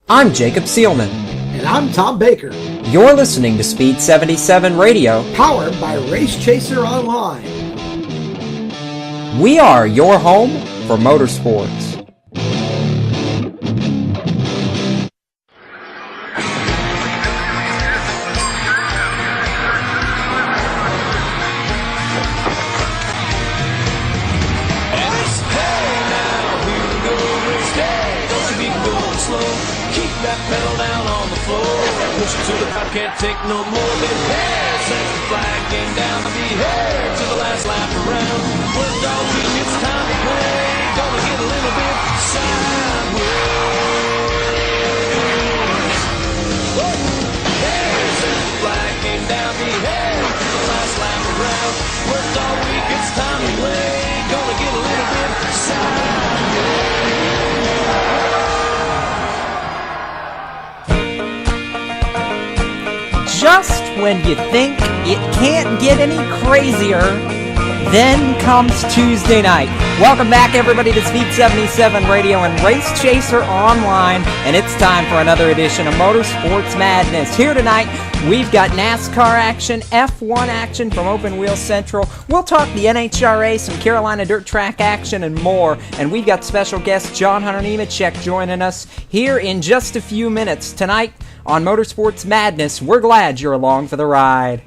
I'm Jacob Seelman. And I'm Tom Baker. You're listening to Speed77 Radio, powered by Race Chaser Online. We are your home for motorsports. Can't take no more than hair. Since the flag came down, I'll be here to the last lap around. Worked all week, it's time to play. Gonna get a little bit sideways. Hey, since the flag came down, be here to the last lap around. Worked all week, it's time to play. Gonna get a little bit sideways. Just when you think it can't get any crazier, then comes Tuesday night. Welcome back, everybody, to Speed77 Radio and Race Chaser Online, and it's time for another edition of Motorsports Madness. Here tonight, we've got NASCAR action, F1 action from Open Wheel Central. We'll talk the NHRA, some Carolina Dirt Track action, and more. And we've got special guest John Hunter Nemechek joining us here in just a few minutes. Tonight on Motorsports Madness, we're glad you're along for the ride.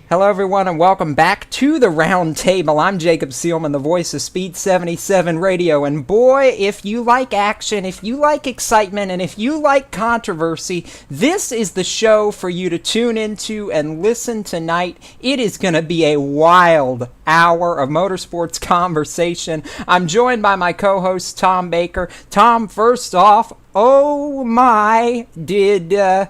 Hello, everyone, and welcome back to the round table. I'm Jacob Seelman, the voice of Speed77 Radio, and boy, if you like action, if you like excitement, and if you like controversy, this is the show for you to tune into and listen tonight. It is going to be a wild hour of motorsports conversation. I'm joined by my co-host, Tom Baker. Tom, first off, oh my, did the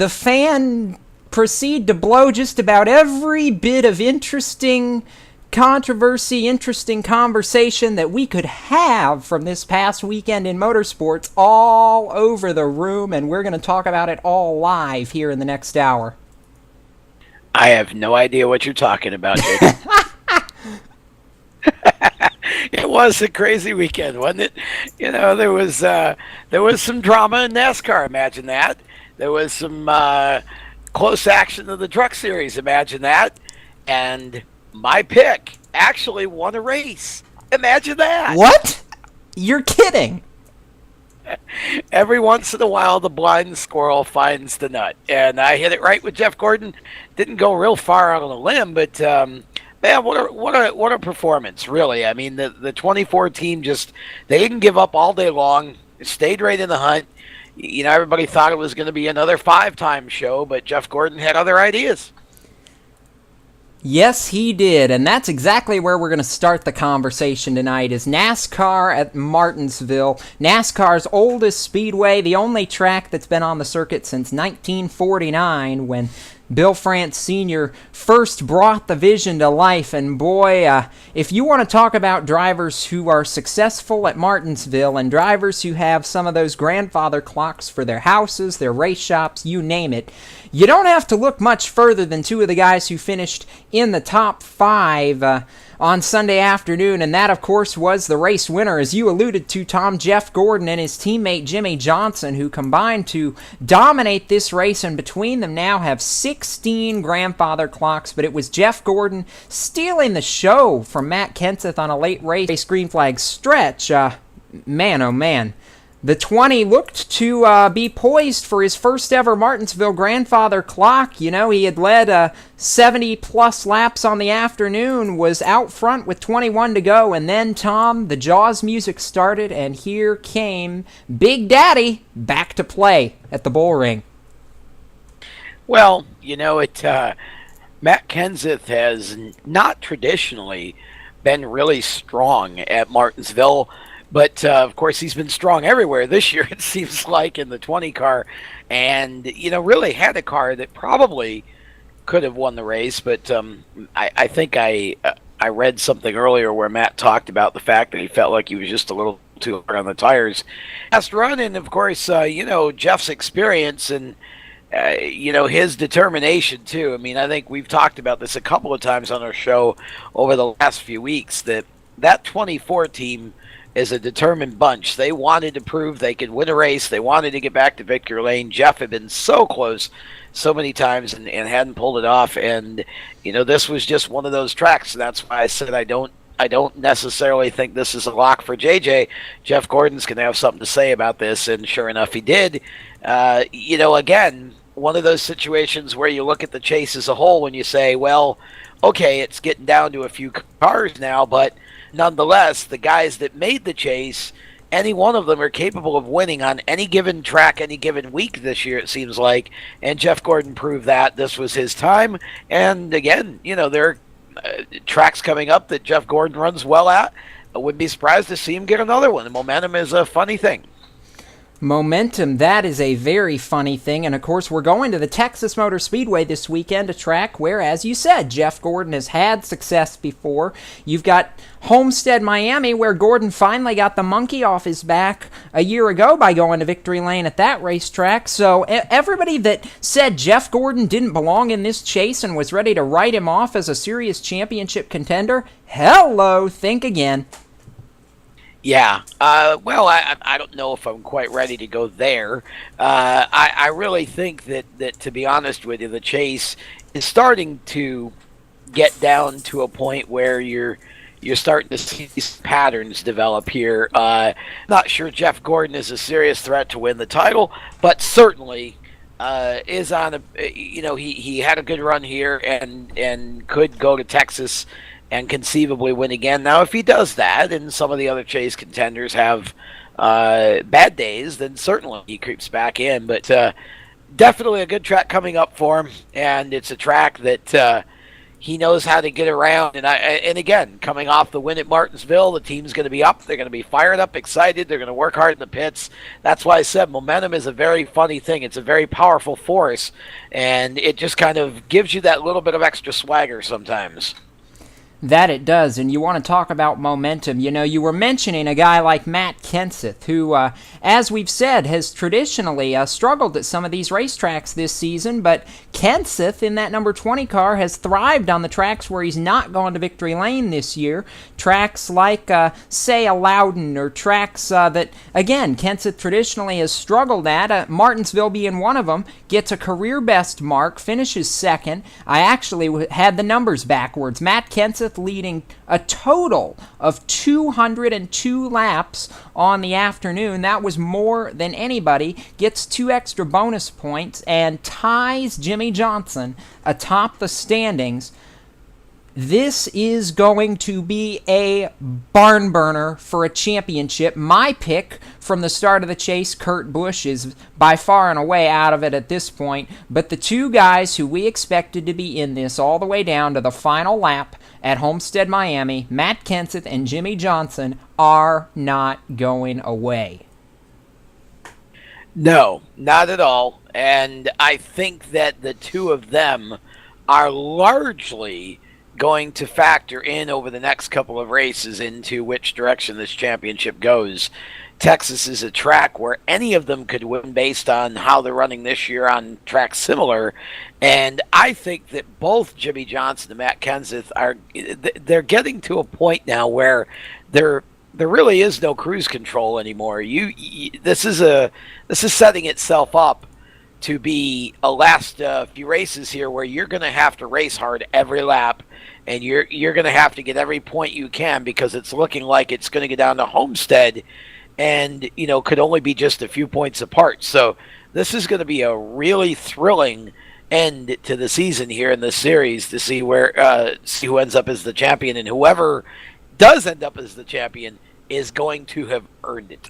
fan proceed to blow just about every bit of interesting controversy, interesting conversation that we could have from this past weekend in motorsports all over the room, and we're going to talk about it all live here in the next hour. I have no idea what you're talking about, Jacob. It was a crazy weekend, wasn't it? You know, there was some drama in NASCAR, imagine that. There was some close action of the Truck Series, imagine that. And my pick actually won a race. Imagine that. What? You're kidding. Every once in a while, the blind squirrel finds the nut. And I hit it right with Jeff Gordon. Didn't go real far out on a limb, but man, what a performance, really. I mean, the 24 team they didn't give up all day long. Stayed right in the hunt. You know, everybody thought it was going to be another 5-time show, but Jeff Gordon had other ideas. Yes, he did, and that's exactly where we're going to start the conversation tonight, is NASCAR at Martinsville. NASCAR's oldest speedway, the only track that's been on the circuit since 1949, when Bill France Sr. first brought the vision to life. And boy, if you want to talk about drivers who are successful at Martinsville and drivers who have some of those grandfather clocks for their houses, their race shops, you name it, you don't have to look much further than two of the guys who finished in the top 5 on Sunday afternoon, and that, of course, was the race winner, as you alluded to, Tom, Jeff Gordon and his teammate Jimmy Johnson, who combined to dominate this race, and between them now have 16 grandfather clocks, but it was Jeff Gordon stealing the show from Matt Kenseth on a late race green flag stretch. Man, oh man. The 20 looked to be poised for his first ever Martinsville grandfather clock. You know, he had led 70-plus laps on the afternoon, was out front with 21 to go, and then, Tom, the Jaws music started, and here came Big Daddy back to play at the bull ring. Well, you know, Matt Kenseth has not traditionally been really strong at Martinsville. But, of course, he's been strong everywhere this year, it seems like, in the 20 car. And, you know, really had a car that probably could have won the race. But I think I read something earlier where Matt talked about the fact that he felt like he was just a little too hard on the tires last run. And, of course, you know, Jeff's experience and, you know, his determination, too. I mean, I think we've talked about this a couple of times on our show over the last few weeks, that 24 team is a determined bunch. They wanted to prove they could win a race. They wanted to get back to victory lane. Jeff had been so close so many times and hadn't pulled it off. And, this was just one of those tracks. And that's why I said I don't necessarily think this is a lock for JJ. Jeff Gordon's going to have something to say about this, and sure enough, he did. Again, one of those situations where you look at the chase as a whole and you say, well, okay, it's getting down to a few cars now, but nonetheless, the guys that made the chase, any one of them are capable of winning on any given track, any given week this year, it seems like, and Jeff Gordon proved that this was his time. And again, there are tracks coming up that Jeff Gordon runs well at. I wouldn't be surprised to see him get another one. The momentum is a funny thing. Momentum, that is a very funny thing. And of course, we're going to the Texas Motor Speedway this weekend, a track where, as you said, Jeff Gordon has had success before. You've got Homestead, Miami, where Gordon finally got the monkey off his back a year ago by going to victory lane at that racetrack. So everybody that said Jeff Gordon didn't belong in this chase and was ready to write him off as a serious championship contender, hello, think again. Yeah, well, I don't know if I'm quite ready to go there. I really think that, to be honest with you, the chase is starting to get down to a point where you're starting to see these patterns develop here. Not sure Jeff Gordon is a serious threat to win the title, but certainly is on a, he had a good run here and could go to Texas and conceivably win again. Now, if he does that, and some of the other chase contenders have bad days, then certainly he creeps back in. But definitely a good track coming up for him, and it's a track that he knows how to get around. And again, coming off the win at Martinsville, the team's going to be up. They're going to be fired up, excited. They're going to work hard in the pits. That's why I said momentum is a very funny thing. It's a very powerful force, and it just kind of gives you that little bit of extra swagger sometimes. That it does, and you want to talk about momentum. You were mentioning a guy like Matt Kenseth, who, as we've said, has traditionally struggled at some of these racetracks this season, but Kenseth, in that number 20 car, has thrived on the tracks where he's not gone to victory lane this year. Tracks like, say, a Loudon, or tracks that, again, Kenseth traditionally has struggled at, Martinsville being one of them, gets a career best mark, finishes second. I actually had the numbers backwards. Matt Kenseth leading a total of 202 laps on the afternoon. That was more than anybody. Gets 2 extra bonus points and ties Jimmy Johnson atop the standings. This is going to be a barn burner for a championship. My pick from the start of the chase, Kurt Busch, is by far and away out of it at this point. But the two guys who we expected to be in this all the way down to the final lap at Homestead, Miami, Matt Kenseth and Jimmy Johnson, are not going away. No, not at all. And I think that the two of them are largely going to factor in over the next couple of races into which direction this championship goes. Texas is a track where any of them could win based on how they're running this year on tracks similar. And I think that both Jimmy Johnson and Matt Kenseth they're getting to a point now where there really is no cruise control anymore. This is setting itself up to be a last few races here where you're going to have to race hard every lap, and you're going to have to get every point you can, because it's looking like it's going to get down to Homestead and could only be just a few points apart. So this is going to be a really thrilling end to the season here in this series to see who ends up as the champion, and whoever does end up as the champion is going to have earned it.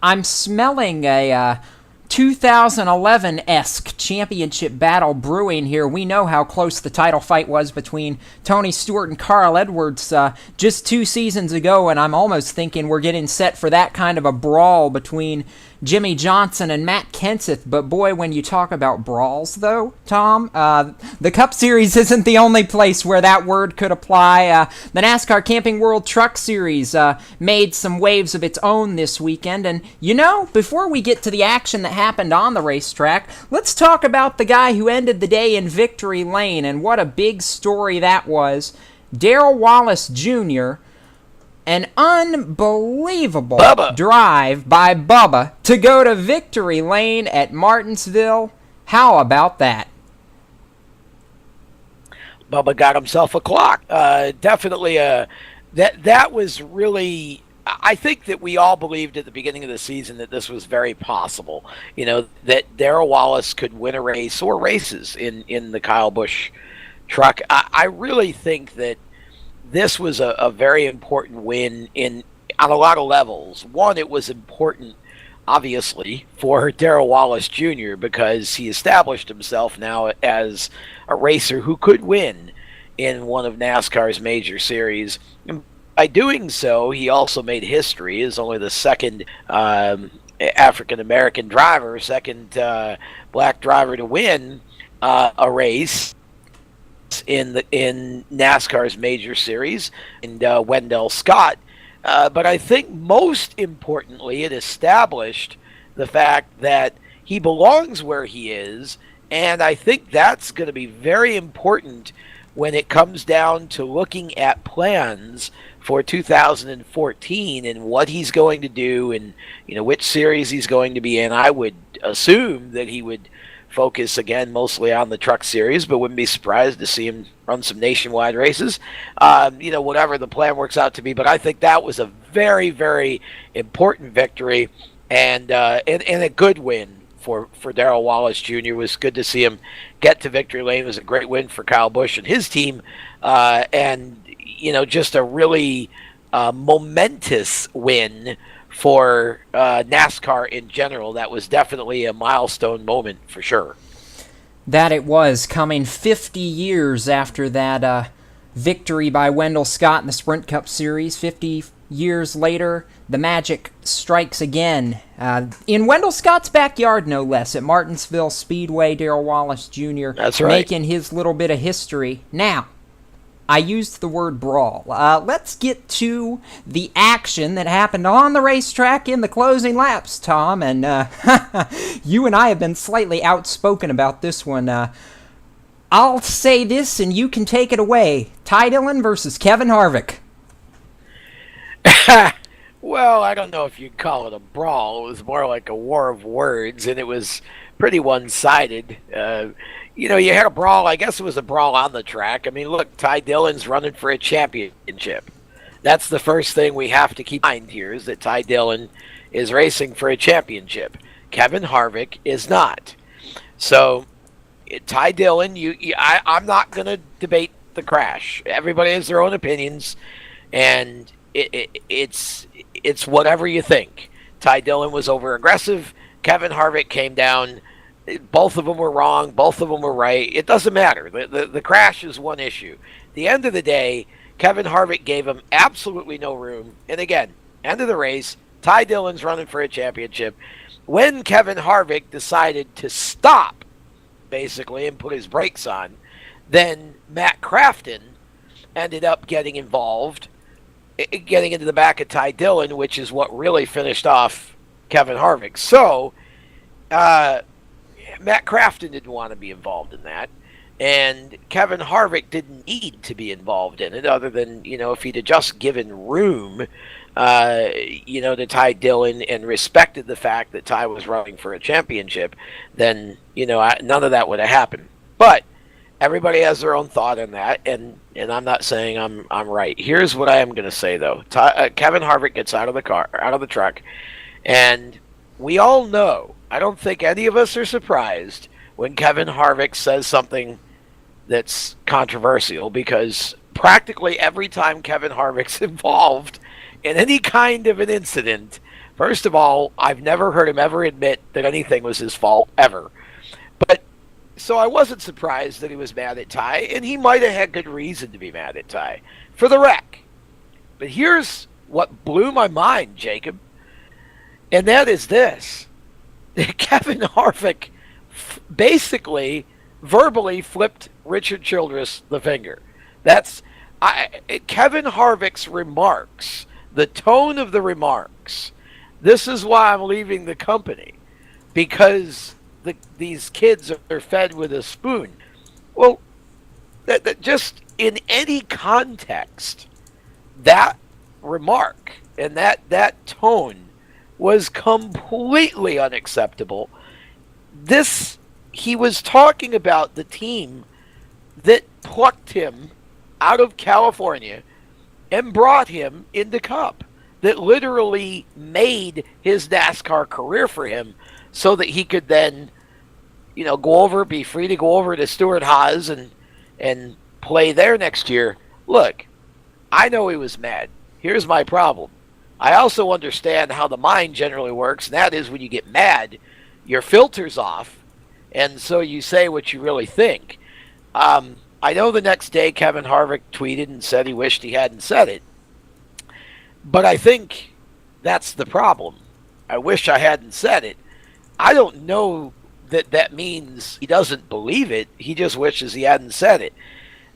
I'm smelling a 2011-esque championship battle brewing here. We know how close the title fight was between Tony Stewart and Carl Edwards just 2 seasons ago, and I'm almost thinking we're getting set for that kind of a brawl between Jimmy Johnson and Matt Kenseth. But boy, when you talk about brawls, though, Tom, the Cup Series isn't the only place where that word could apply. The NASCAR Camping World Truck Series made some waves of its own this weekend. And, before we get to the action that happened on the racetrack, let's talk about the guy who ended the day in victory lane, and what a big story that was. Darrell Wallace Jr., An unbelievable Bubba. drive by Bubba to go to victory lane at Martinsville. How about that? Bubba got himself a clock. Definitely, that was really. I think that we all believed at the beginning of the season that this was very possible. That Darrell Wallace could win a race or races in the Kyle Busch truck. I really think that this was a very important win on a lot of levels. One, it was important, obviously, for Darrell Wallace Jr. because he established himself now as a racer who could win in one of NASCAR's major series. And by doing so, he also made history as only the second African-American driver, second black driver to win a race in NASCAR's major series, and Wendell Scott. But I think most importantly, it established the fact that he belongs where he is, and I think that's going to be very important when it comes down to looking at plans for 2014 and what he's going to do and which series he's going to be in. I would assume that he would focus again mostly on the truck series, but wouldn't be surprised to see him run some nationwide races. Whatever the plan works out to be. But I think that was a very, very important victory and a good win for Darrell Wallace Jr. It was good to see him get to victory lane. It was a great win for Kyle Busch and his team, and just a really momentous win for NASCAR in general. That was definitely a milestone moment for sure. That it was, coming 50 years after that victory by Wendell Scott in the Sprint Cup Series. 50 years later, the magic strikes again. In Wendell Scott's backyard, no less, at Martinsville Speedway. Darrell Wallace Jr. That's right. Making his little bit of history. Now, I used the word brawl. Let's get to the action that happened on the racetrack in the closing laps, Tom. And you and I have been slightly outspoken about this one. I'll say this and you can take it away. Ty Dillon versus Kevin Harvick. Well, I don't know if you'd call it a brawl. It was more like a war of words, and it was pretty one-sided. You had a brawl. I guess it was a brawl on the track. I mean, look, Ty Dillon's running for a championship. That's the first thing we have to keep in mind here, is that Ty Dillon is racing for a championship. Kevin Harvick is not. So, Ty Dillon, I'm not going to debate the crash. Everybody has their own opinions, and it's whatever you think. Ty Dillon was over-aggressive. Kevin Harvick came down. Both of them were wrong. Both of them were right. It doesn't matter. The crash is one issue. At the end of the day, Kevin Harvick gave him absolutely no room. And again, end of the race, Ty Dillon's running for a championship. When Kevin Harvick decided to stop, basically, and put his brakes on, then Matt Crafton ended up getting involved, getting into the back of Ty Dillon, which is what really finished off Kevin Harvick. So, Matt Crafton didn't want to be involved in that, and Kevin Harvick didn't need to be involved in it, other than, if he'd have just given room, to Ty Dillon and respected the fact that Ty was running for a championship, then, none of that would have happened. But everybody has their own thought on that, and I'm not saying I'm right. Here's what I am going to say, though. Kevin Harvick gets out of the truck, and we all know, I don't think any of us are surprised when Kevin Harvick says something that's controversial, because practically every time Kevin Harvick's involved in any kind of an incident, first of all, I've never heard him ever admit that anything was his fault, ever. But, so I wasn't surprised that he was mad at Ty, and he might have had good reason to be mad at Ty for the wreck. But here's what blew my mind, Jacob, and that is this. Kevin Harvick basically verbally flipped Richard Childress the finger. Kevin Harvick's remarks, the tone of the remarks. This is why I'm leaving the company, because these kids are fed with a spoon. Well, that just in any context, that remark and that tone was completely unacceptable. He was talking about the team that plucked him out of California and brought him into Cup, that literally made his NASCAR career for him so that he could then, be free to go over to Stewart Haas and play there next year. Look, I know he was mad. Here's my problem. I also understand how the mind generally works, and that is when you get mad, your filter's off, and so you say what you really think. I know the next day Kevin Harvick tweeted and said he wished he hadn't said it, but I think that's the problem. I wish I hadn't said it. I don't know that means he doesn't believe it. He just wishes he hadn't said it.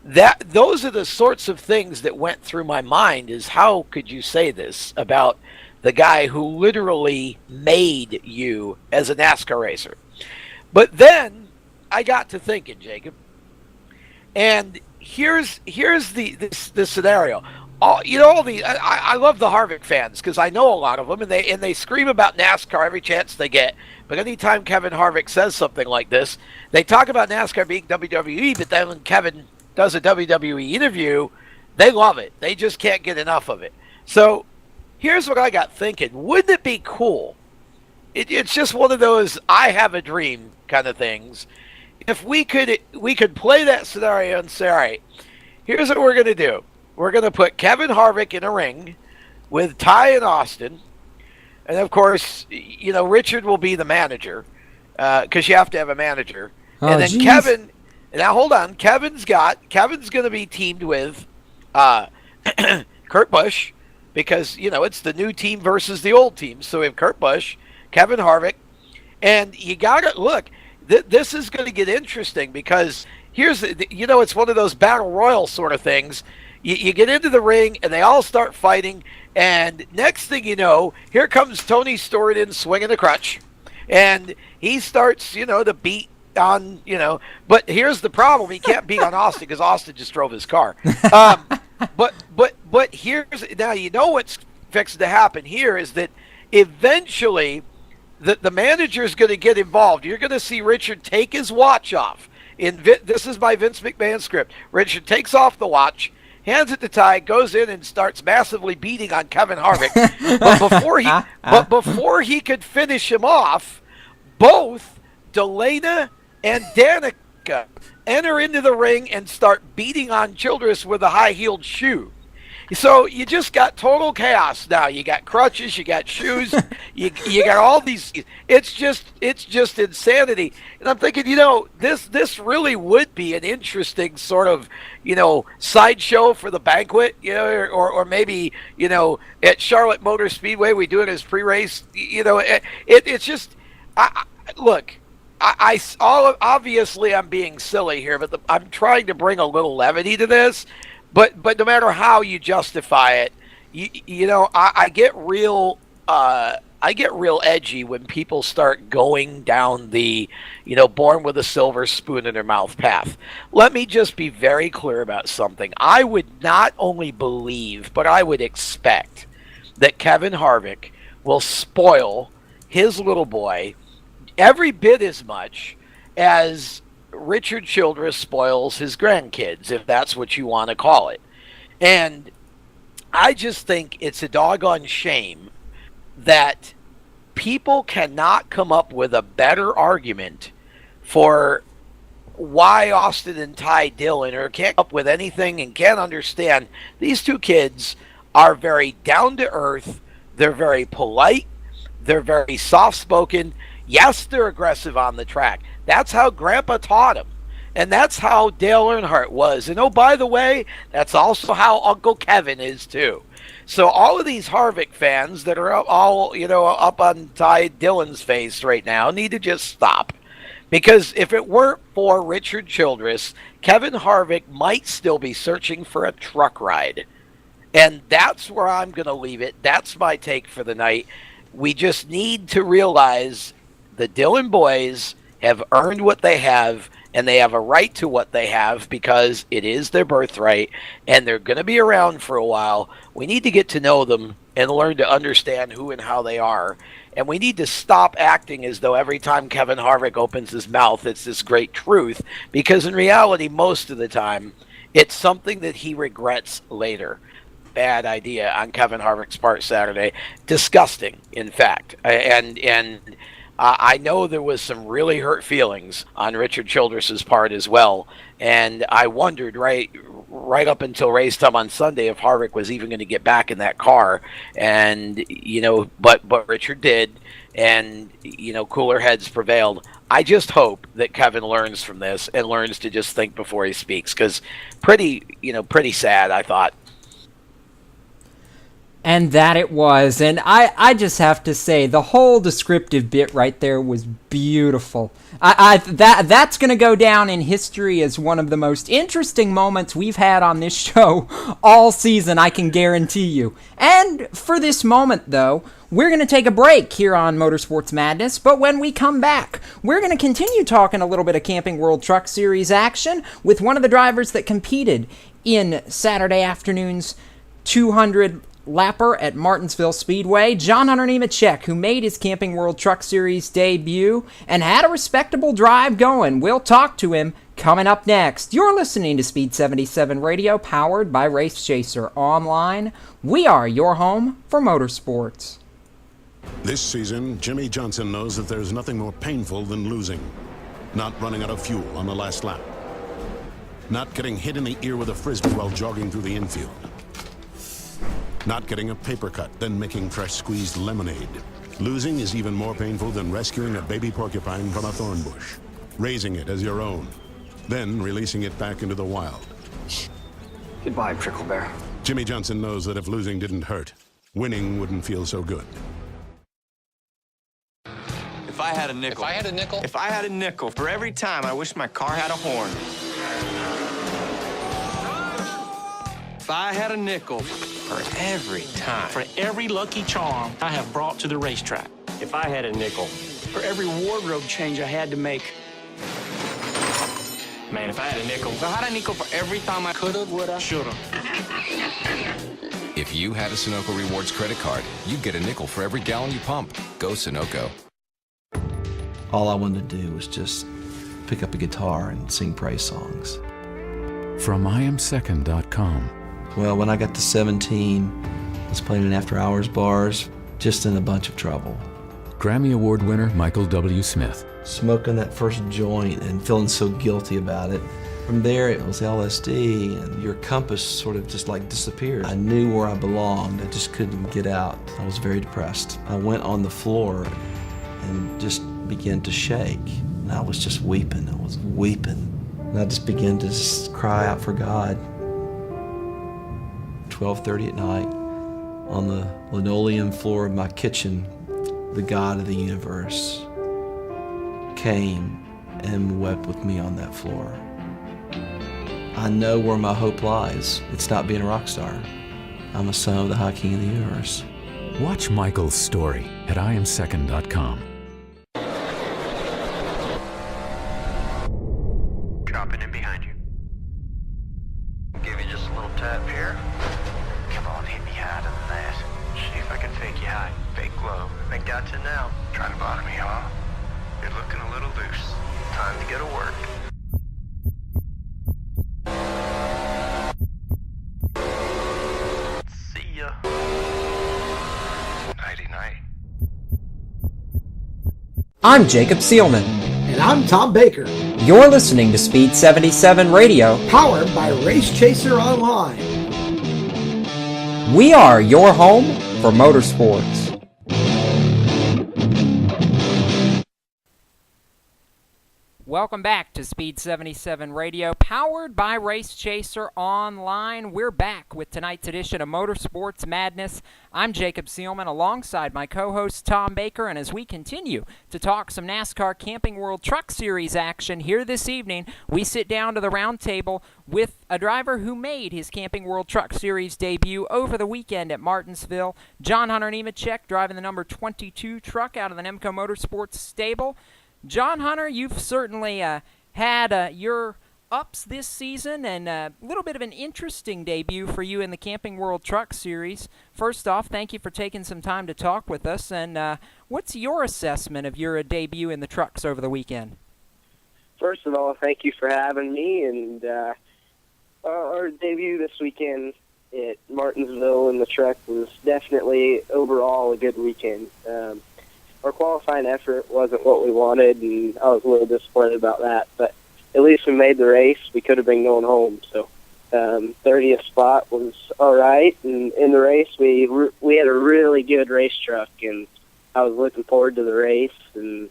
Those are the sorts of things that went through my mind, is how could you say this about the guy who literally made you as a NASCAR racer? But then I got to thinking, Jacob, and here's the scenario. I love the Harvick fans because I know a lot of them, and they scream about NASCAR every chance they get. But anytime Kevin Harvick says something like this, they talk about NASCAR being WWE, but then when Kevin does a WWE interview, they love it. They just can't get enough of it. So here's what I got thinking. Wouldn't it be cool? It's just one of those I have a dream kind of things. If we could play that scenario and say, all right, here's what we're going to do. We're going to put Kevin Harvick in a ring with Ty and Austin. And, of course, Richard will be the manager because you have to have a manager. And then Kevin... Now, hold on. Kevin's going to be teamed with Kurt Busch because, it's the new team versus the old team. So we have Kurt Busch, Kevin Harvick, and you got to look. This is going to get interesting because here's it's one of those battle royal sort of things. You get into the ring and they all start fighting, and next thing you know, here comes Tony Stewart in swinging a crutch, and he starts to beat on but here's the problem: he can't beat on Austin because Austin just drove his car. But here's now what's fixing to happen here is that eventually the manager is going to get involved. You're going to see Richard take his watch off. This is my Vince McMahon script. Richard takes off the watch, hands it to Ty, goes in and starts massively beating on Kevin Harvick. but before he could finish him off, both Delana and Danica enter into the ring and start beating on Childress with a high-heeled shoe. So you just got total chaos now. You got crutches, you got shoes, you got all these. It's just insanity. And I'm thinking, this really would be an interesting sort of, sideshow for the banquet, or maybe, at Charlotte Motor Speedway we do it as pre-race. It's just, look. Obviously I'm being silly here, but I'm trying to bring a little levity to this. But no matter how you justify it, I get real edgy when people start going down the born with a silver spoon in their mouth path. Let me just be very clear about something. I would not only believe, but I would expect that Kevin Harvick will spoil his little boy every bit as much as Richard Childress spoils his grandkids, if that's what you want to call it. And I just think it's a doggone shame that people cannot come up with a better argument for why Austin and Ty Dillon, or can't come up with anything and can't understand. These two kids are very down to earth. They're very polite. They're very soft-spoken. Yes, they're aggressive on the track. That's how Grandpa taught him. And that's how Dale Earnhardt was. And oh, by the way, that's also how Uncle Kevin is too. So all of these Harvick fans that are all, up on Ty Dillon's face right now need to just stop. Because if it weren't for Richard Childress, Kevin Harvick might still be searching for a truck ride. And that's where I'm going to leave it. That's my take for the night. We just need to realize the Dillon boys have earned what they have, and they have a right to what they have because it is their birthright, and they're going to be around for a while. We need to get to know them and learn to understand who and how they are. And we need to stop acting as though every time Kevin Harvick opens his mouth, it's this great truth, because in reality, most of the time, it's something that he regrets later. Bad idea on Kevin Harvick's part Saturday. Disgusting, in fact. And I know there was some really hurt feelings on Richard Childress's part as well. And I wondered right up until race time on Sunday if Harvick was even going to get back in that car. And, but Richard did. And, cooler heads prevailed. I just hope that Kevin learns from this and learns to just think before he speaks. Because pretty sad, I thought. And that it was. And I just have to say, the whole descriptive bit right there was beautiful. That's going to go down in history as one of the most interesting moments we've had on this show all season, I can guarantee you. And for this moment, though, we're going to take a break here on Motorsports Madness, but when we come back, we're going to continue talking a little bit of Camping World Truck Series action with one of the drivers that competed in Saturday afternoon's 200 lapper at Martinsville Speedway, John Hunter Nemechek, who made his Camping World Truck Series debut and had a respectable drive going. We'll talk to him coming up next. You're listening to Speed77 Radio, powered by Race Chaser Online. We are your home for motorsports. This season, Jimmy Johnson knows that there's nothing more painful than losing. Not running out of fuel on the last lap. Not getting hit in the ear with a frisbee while jogging through the infield. Not getting a paper cut, then making fresh squeezed lemonade. Losing is even more painful than rescuing a baby porcupine from a thorn bush, raising it as your own, then releasing it back into the wild. Goodbye, Prickle Bear. Jimmy Johnson knows that if losing didn't hurt, winning wouldn't feel so good. If I had a nickel. If I had a nickel? If I had a nickel for every time I wish my car had a horn. If I had a nickel for every time. For every lucky charm I have brought to the racetrack. If I had a nickel for every wardrobe change I had to make. Man, if I had a nickel. If I had a nickel for every time I Coulda, woulda, shoulda. If you had a Sunoco Rewards credit card, you'd get a nickel for every gallon you pump. Go Sunoco. All I wanted to do was just pick up a guitar and sing praise songs. From IamSecond.com. Well, when I got to 17, I was playing in after-hours bars, just in a bunch of trouble. Grammy Award winner Michael W. Smith. Smoking that first joint and feeling so guilty about it. From there, it was LSD, and your compass sort of just like disappeared. I knew where I belonged. I just couldn't get out. I was very depressed. I went on the floor and just began to shake. And I was just weeping. I was weeping. And I just began to just cry out for God. 12:30 at night, on the linoleum floor of my kitchen, the God of the universe came and wept with me on that floor. I know where my hope lies. It's not being a rock star. I'm a son of the High King of the universe. Watch Michael's story at IamSecond.com. Dropping in behind you. Give you just a little tap here. Come on, hit me harder than that. See if I can fake you high. Fake low. I got you now. Trying to bottom me, huh? You're looking a little loose. Time to go to work. See ya. Nighty-night. I'm Jacob Seelman. And I'm Tom Baker. You're listening to Speed77 Radio, Powered by Race Chaser Online. We are your home for motorsports. Welcome back to Speed77 Radio, powered by Race Chaser Online. We're back with tonight's edition of Motorsports Madness. I'm Jacob Seelman alongside my co-host Tom Baker, and as we continue to talk some NASCAR Camping World Truck Series action here this evening, we sit down to the round table with a driver who made his Camping World Truck Series debut over the weekend at Martinsville, John Hunter Nemechek, driving the number 22 truck out of the Nemco Motorsports stable. John Hunter, you've certainly had had your ups this season and a little bit of an interesting debut for you in the Camping World Truck Series. First off, thank you for taking some time to talk with us, and what's your assessment of your debut in the trucks over the weekend? First of all, thank you for having me, and our debut this weekend at Martinsville in the truck was definitely overall a good weekend. Our qualifying effort wasn't what we wanted, and I was a little disappointed about that, but at least we made the race. We could have been going home, so 30th spot was all right. And in the race, we had a really good race truck, and I was looking forward to the race. And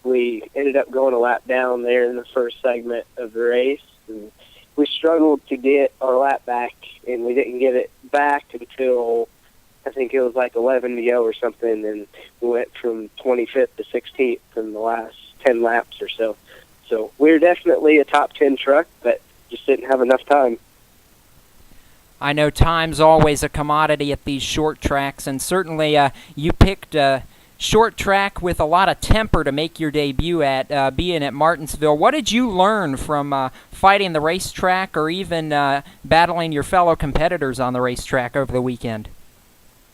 we ended up going a lap down there in the first segment of the race, and we struggled to get our lap back, and we didn't get it back until I think it was like 11 to go or something, and we went from 25th to 16th in the last 10 laps or so. So we're definitely a top 10 truck, but just didn't have enough time. I know time's always a commodity at these short tracks, and certainly you picked a short track with a lot of temper to make your debut at being at Martinsville. What did you learn from fighting the racetrack or even battling your fellow competitors on the racetrack over the weekend?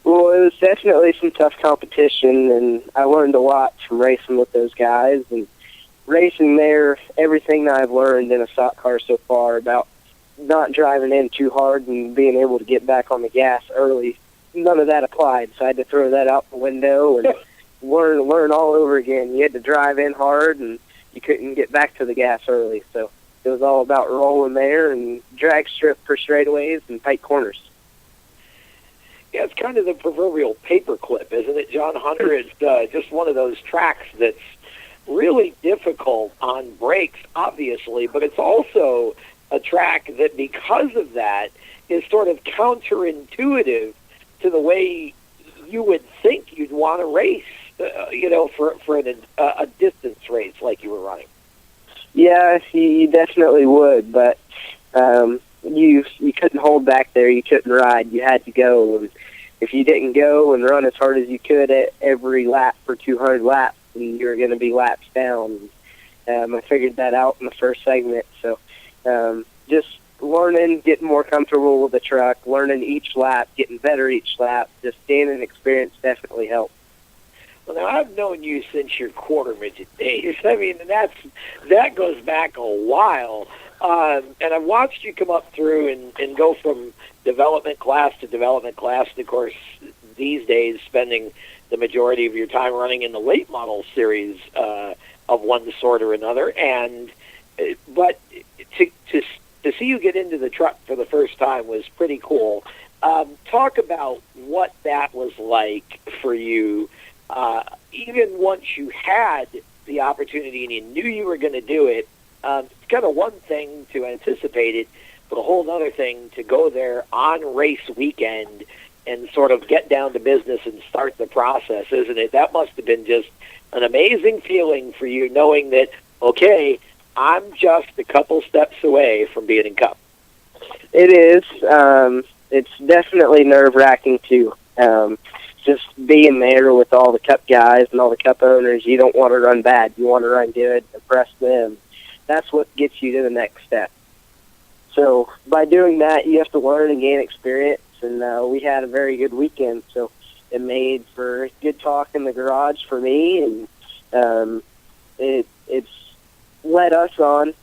Well, it was definitely some tough competition, and I learned a lot from racing with those guys. And racing there, everything that I've learned in a stock car so far about not driving in too hard and being able to get back on the gas early, none of that applied. So I had to throw that out the window and learn all over again. You had to drive in hard, and you couldn't get back to the gas early. So it was all about rolling there and drag strip for straightaways and tight corners. Yeah, it's kind of the proverbial paperclip, isn't it, John Hunter? It's just one of those tracks that's really difficult on brakes, obviously, but it's also a track that, because of that, is sort of counterintuitive to the way you would think you'd want to race, for a distance race like you were running. Yeah, you definitely would, but you couldn't hold back there. You couldn't ride. You had to go. And if you didn't go and run as hard as you could at every lap for 200 laps, and you were going to be laps down. I figured that out in the first segment. So just learning, getting more comfortable with the truck, learning each lap, getting better each lap, just gaining experience definitely helped. Well, now, I've known you since your quarter midget days. I mean, that goes back a while. And I've watched you come up through and go from development class to development class. And, of course, these days spending the majority of your time running in the late model series of one sort or another. But to see you get into the truck for the first time was pretty cool. Talk about what that was like for you. Even once you had the opportunity and you knew you were going to do it, it's kind of one thing to anticipate it, but a whole other thing to go there on race weekend and sort of get down to business and start the process, isn't it? That must have been just an amazing feeling for you, knowing that, okay, I'm just a couple steps away from being in Cup. It is. It's definitely nerve-wracking, too. Just being there with all the Cup guys and all the Cup owners, you don't want to run bad. You want to run good, impress them. That's what gets you to the next step. So by doing that, you have to learn and gain experience, and we had a very good weekend. So it made for good talk in the garage for me, and it's led us on.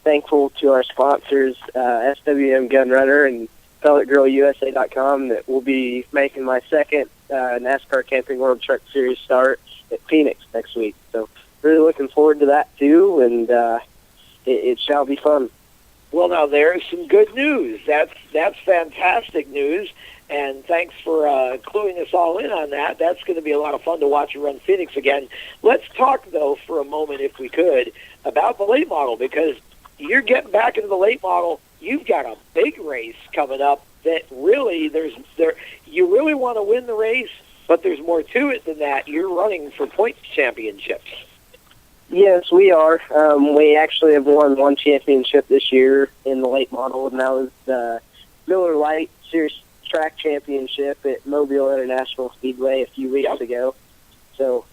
Thankful to our sponsors, SWM Gunrunner and PelletGrillUSA.com, that will be making my second NASCAR Camping World Truck Series start at Phoenix next week. So really looking forward to that too, and it shall be fun. Well, now there's some good news. That's fantastic news, and thanks for cluing us all in on that. That's going to be a lot of fun to watch you run Phoenix again. Let's talk, though, for a moment, if we could, about the late model, because you're getting back into the late model. You've got a big race coming up that really you really want to win the race, but there's more to it than that. You're running for points championships. Yes, we are. We actually have won one championship this year in the late model, and that was the Miller Lite Series Track Championship at Mobile International Speedway a few weeks ago. So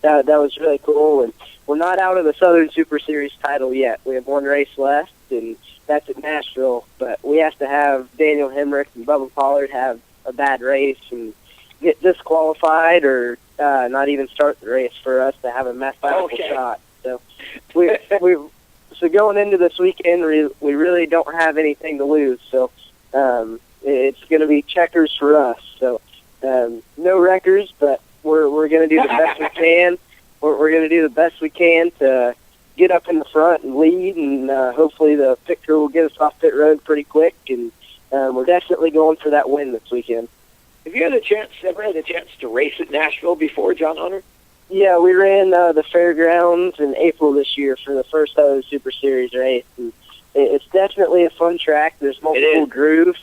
that was really cool. And we're not out of the Southern Super Series title yet. We have one race left, and that's at Nashville. But we have to have Daniel Hemrick and Bubba Pollard have a bad race and get disqualified or not even start the race for us to have a mathematical shot. So so going into this weekend, we really don't have anything to lose. So it's going to be checkers for us. So no records, but we're going to do the best we can. We're going to do the best we can to get up in the front and lead, and hopefully the picture will get us off pit road pretty quick. And we're definitely going for that win this weekend. Have you ever had a chance to race at Nashville before, John Hunter? Yeah, we ran the fairgrounds in April this year for the first Southern Super Series race. And it's definitely a fun track. There's multiple grooves,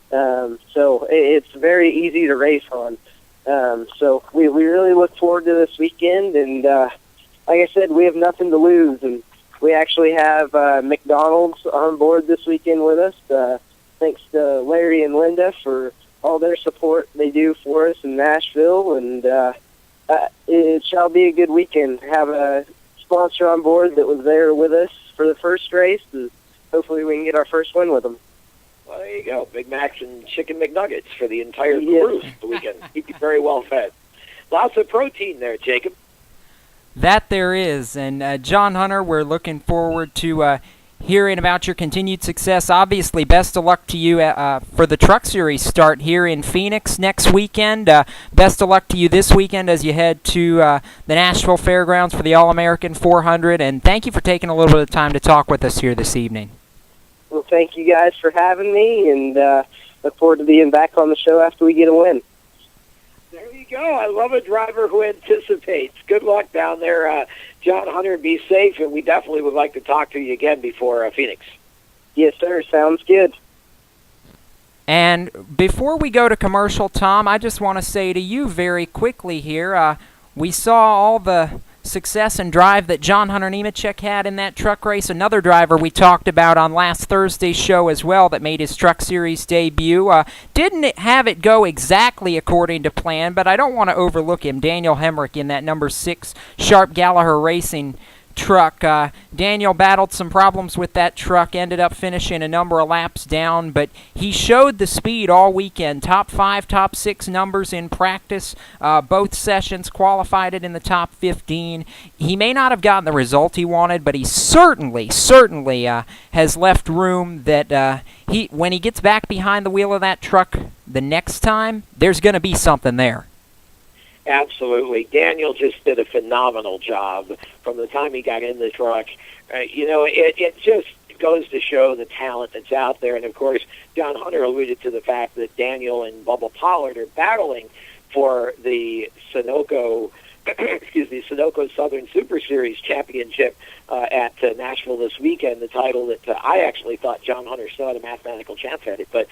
so it's very easy to race on. So we really look forward to this weekend, and like I said, we have nothing to lose, and we actually have McDonald's on board this weekend with us. Thanks to Larry and Linda for all their support they do for us in Nashville, and it shall be a good weekend. Have a sponsor on board that was there with us for the first race, and hopefully we can get our first win with them. Well, there you go. Big Macs and Chicken McNuggets for the entire crew the weekend. Keep you very well fed. Lots of protein there, Jacob. That there is. And John Hunter, we're looking forward to hearing about your continued success. Obviously, best of luck to you for the Truck Series start here in Phoenix next weekend. Best of luck to you this weekend as you head to the Nashville Fairgrounds for the All-American 400. And thank you for taking a little bit of time to talk with us here this evening. Well, thank you guys for having me, and look forward to being back on the show after we get a win. There you go. I love a driver who anticipates. Good luck down there, John Hunter. Be safe, and we definitely would like to talk to you again before Phoenix. Yes, sir. Sounds good. And before we go to commercial, Tom, I just want to say to you very quickly here, we saw all the success and drive that John Hunter Nemechek had in that truck race. Another driver we talked about on last Thursday's show as well that made his Truck Series debut. Didn't have it go exactly according to plan, but I don't want to overlook him. Daniel Hemrick in that number 6 Sharp Gallagher Racing truck. Daniel battled some problems with that truck, ended up finishing a number of laps down, but he showed the speed all weekend. Top 5, top 6 numbers in practice. Both sessions qualified it in the top 15. He may not have gotten the result he wanted, but he certainly has left room that when he gets back behind the wheel of that truck the next time, there's going to be something there. Absolutely. Daniel just did a phenomenal job from the time he got in the truck. It just goes to show the talent that's out there. And, of course, John Hunter alluded to the fact that Daniel and Bubba Pollard are battling for the Sunoco Southern Super Series championship at Nashville this weekend, the title that I actually thought John Hunter still had a mathematical chance at it. But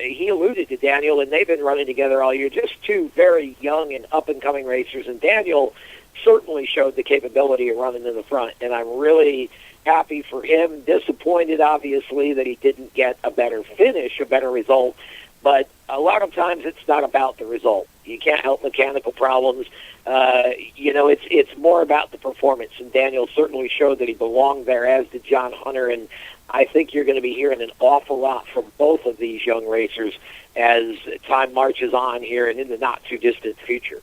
he alluded to Daniel, and they've been running together all year. Just two very young and up-and-coming racers. And Daniel certainly showed the capability of running in the front, and I'm really happy for him. Disappointed, obviously, that he didn't get a better finish, a better result. But a lot of times it's not about the result. You can't help mechanical problems. It's more about the performance, and Daniel certainly showed that he belonged there, as did John Hunter, and I think you're going to be hearing an awful lot from both of these young racers as time marches on here and in the not-too-distant future.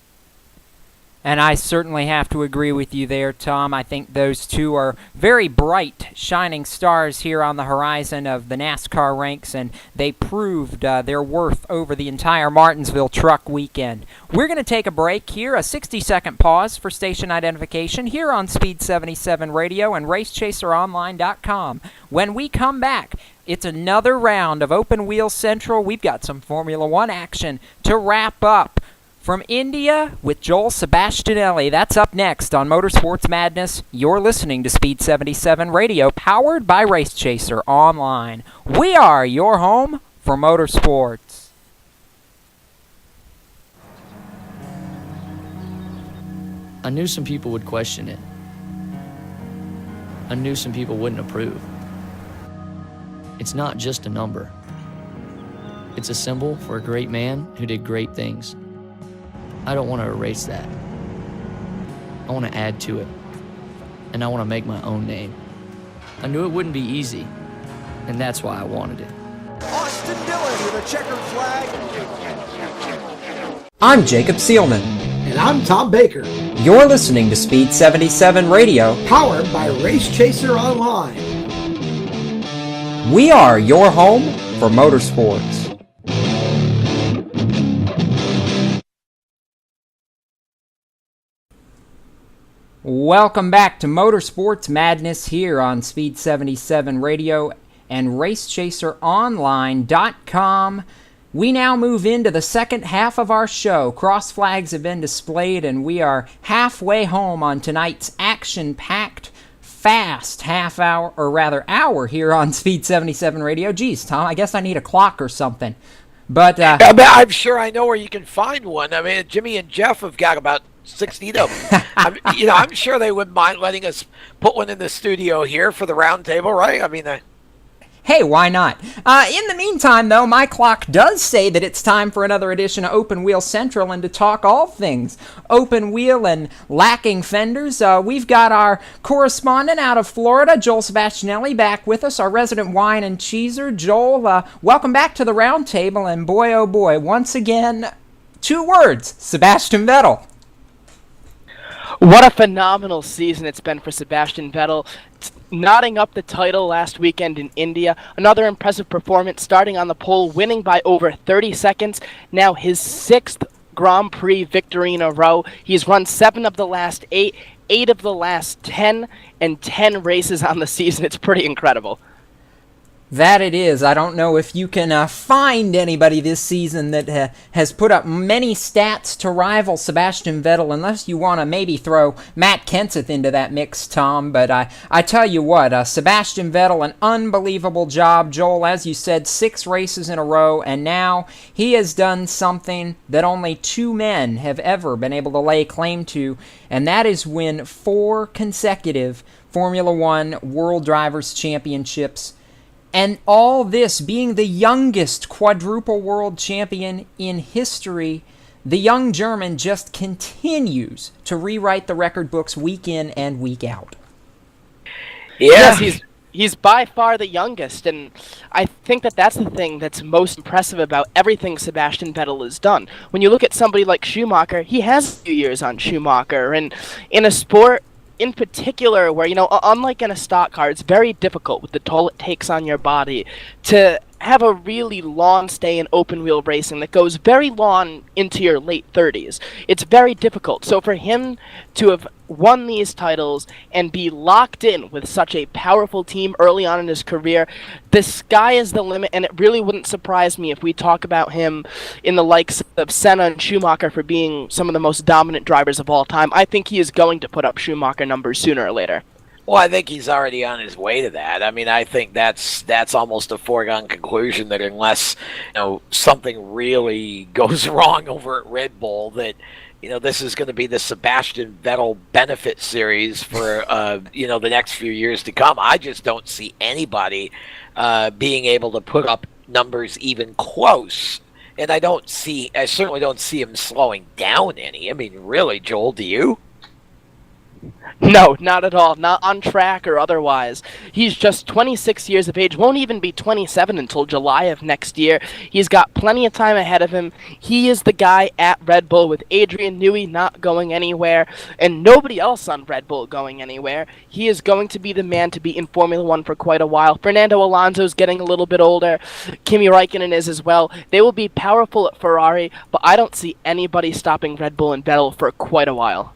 And I certainly have to agree with you there, Tom. I think those two are very bright, shining stars here on the horizon of the NASCAR ranks, and they proved their worth over the entire Martinsville Truck Weekend. We're going to take a break here, a 60-second pause for station identification here on Speed77 Radio and RaceChaserOnline.com. When we come back, it's another round of Open Wheel Central. We've got some Formula One action to wrap up. From India with Joel Sebastianelli. That's up next on Motorsports Madness. You're listening to Speed77 Radio, powered by Race Chaser Online. We are your home for motorsports. I knew some people would question it. I knew some people wouldn't approve. It's not just a number. It's a symbol for a great man who did great things. I don't want to erase that. I want to add to it, and I want to make my own name. I knew it wouldn't be easy, and that's why I wanted it. Austin Dillon with a checkered flag. I'm Jacob Seelman. And I'm Tom Baker. You're listening to Speed77 Radio, powered by Race Chaser Online. We are your home for motorsports. Welcome back to Motorsports Madness here on Speed77 Radio and RaceChaserOnline.com. We now move into the second half of our show. Cross flags have been displayed, and we are halfway home on tonight's action-packed, fast hour here on Speed77 Radio. Geez, Tom, I guess I need a clock or something. But I'm sure I know where you can find one. I mean, Jimmy and Jeff have got about 16 of them. I'm sure they wouldn't mind letting us put one in the studio here for the round table, right? I mean, hey, why not? In the meantime, though, my clock does say that it's time for another edition of Open Wheel Central and to talk all things open wheel and lacking fenders. We've got our correspondent out of Florida, Joel Sebastianelli, back with us, our resident wine and cheeser. Joel, welcome back to the round table, and boy, oh boy, once again, 2 words, Sebastian Vettel. What a phenomenal season it's been for Sebastian Vettel. Knotting up the title last weekend in India. Another impressive performance, starting on the pole, winning by over 30 seconds. Now his 6th Grand Prix victory in a row. He's run 7 of the last 8, 8 of the last 10, and 10 races on the season. It's pretty incredible. That it is. I don't know if you can find anybody this season that has put up many stats to rival Sebastian Vettel, unless you want to maybe throw Matt Kenseth into that mix, Tom. But I tell you what, Sebastian Vettel, an unbelievable job. Joel, as you said, 6 races in a row, and now he has done something that only 2 men have ever been able to lay claim to, and that is win 4 consecutive Formula One World Drivers' Championships. And all this being the youngest quadruple world champion in history, the young German just continues to rewrite the record books week in and week out. Yeah. Yes, he's by far the youngest, and I think that's the thing that's most impressive about everything Sebastian Vettel has done. When you look at somebody like Schumacher, he has a few years on Schumacher, and in a sport in particular where, unlike in a stock car, it's very difficult with the toll it takes on your body to have a really long stay in open wheel racing that goes very long into your late 30s. It's very difficult. So for him to have won these titles and be locked in with such a powerful team early on in his career, the sky is the limit, and it really wouldn't surprise me if we talk about him in the likes of Senna and Schumacher for being some of the most dominant drivers of all time. I think he is going to put up Schumacher numbers sooner or later. Well, I think he's already on his way to that. I mean, I think that's almost a foregone conclusion that unless something really goes wrong over at Red Bull, that this is going to be the Sebastian Vettel benefit series for the next few years to come. I just don't see anybody being able to put up numbers even close, and I certainly don't see him slowing down any. I mean, really, Joel, do you? No, not at all. Not on track or otherwise. He's just 26 years of age, won't even be 27 until July of next year. He's got plenty of time ahead of him. He is the guy at Red Bull, with Adrian Newey not going anywhere and nobody else on Red Bull going anywhere. He is going to be the man to be in Formula One for quite a while. Fernando Alonso's getting a little bit older. Kimi Räikkönen is as well. They will be powerful at Ferrari, but I don't see anybody stopping Red Bull and Vettel for quite a while.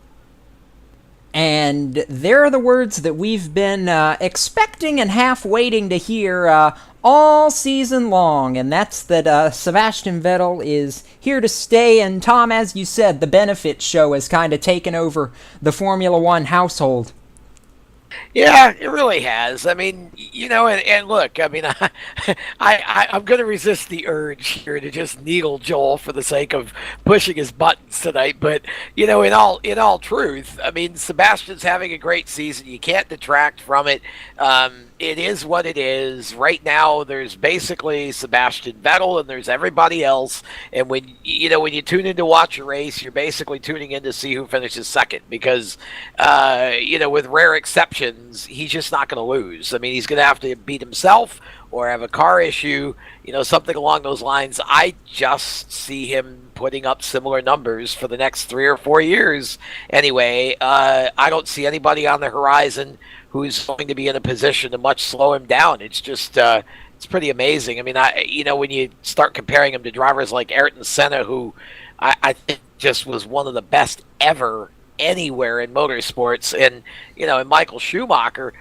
And there are the words that we've been expecting and half waiting to hear all season long, and that's that Sebastian Vettel is here to stay. And Tom, as you said, the benefit show has kind of taken over the Formula One household. Yeah, it really has. I mean, and look, I mean, I'm going to resist the urge here to just needle Joel for the sake of pushing his buttons tonight. But in all truth, I mean, Sebastian's having a great season. You can't detract from it. It is what it is. Right now, there's basically Sebastian Vettel and there's everybody else. And when you tune in to watch a race, you're basically tuning in to see who finishes second because, with rare exceptions, he's just not going to lose. I mean, he's going to have to beat himself or have a car issue, something along those lines. I just see him putting up similar numbers for the next 3 or 4 years. Anyway, I don't see anybody on the horizon who's going to be in a position to much slow him down. It's just, it's pretty amazing. I mean, when you start comparing him to drivers like Ayrton Senna, who I think just was one of the best ever anywhere in motorsports, and and Michael Schumacher,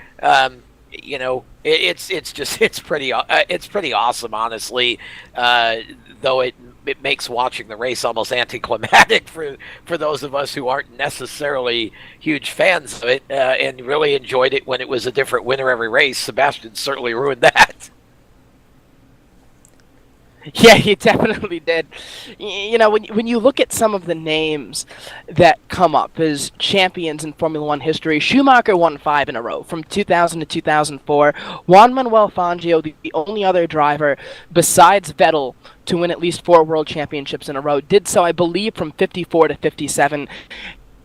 it's pretty awesome, honestly. Though it makes watching the race almost anticlimactic for those of us who aren't necessarily huge fans of it, and really enjoyed it when it was a different winner every race. Sebastian certainly ruined that. Yeah, he definitely did. When you look at some of the names that come up as champions in Formula One history, Schumacher won 5 in a row from 2000 to 2004. Juan Manuel Fangio, the only other driver besides Vettel to win at least 4 world championships in a row, did so, I believe, from 54 to 57.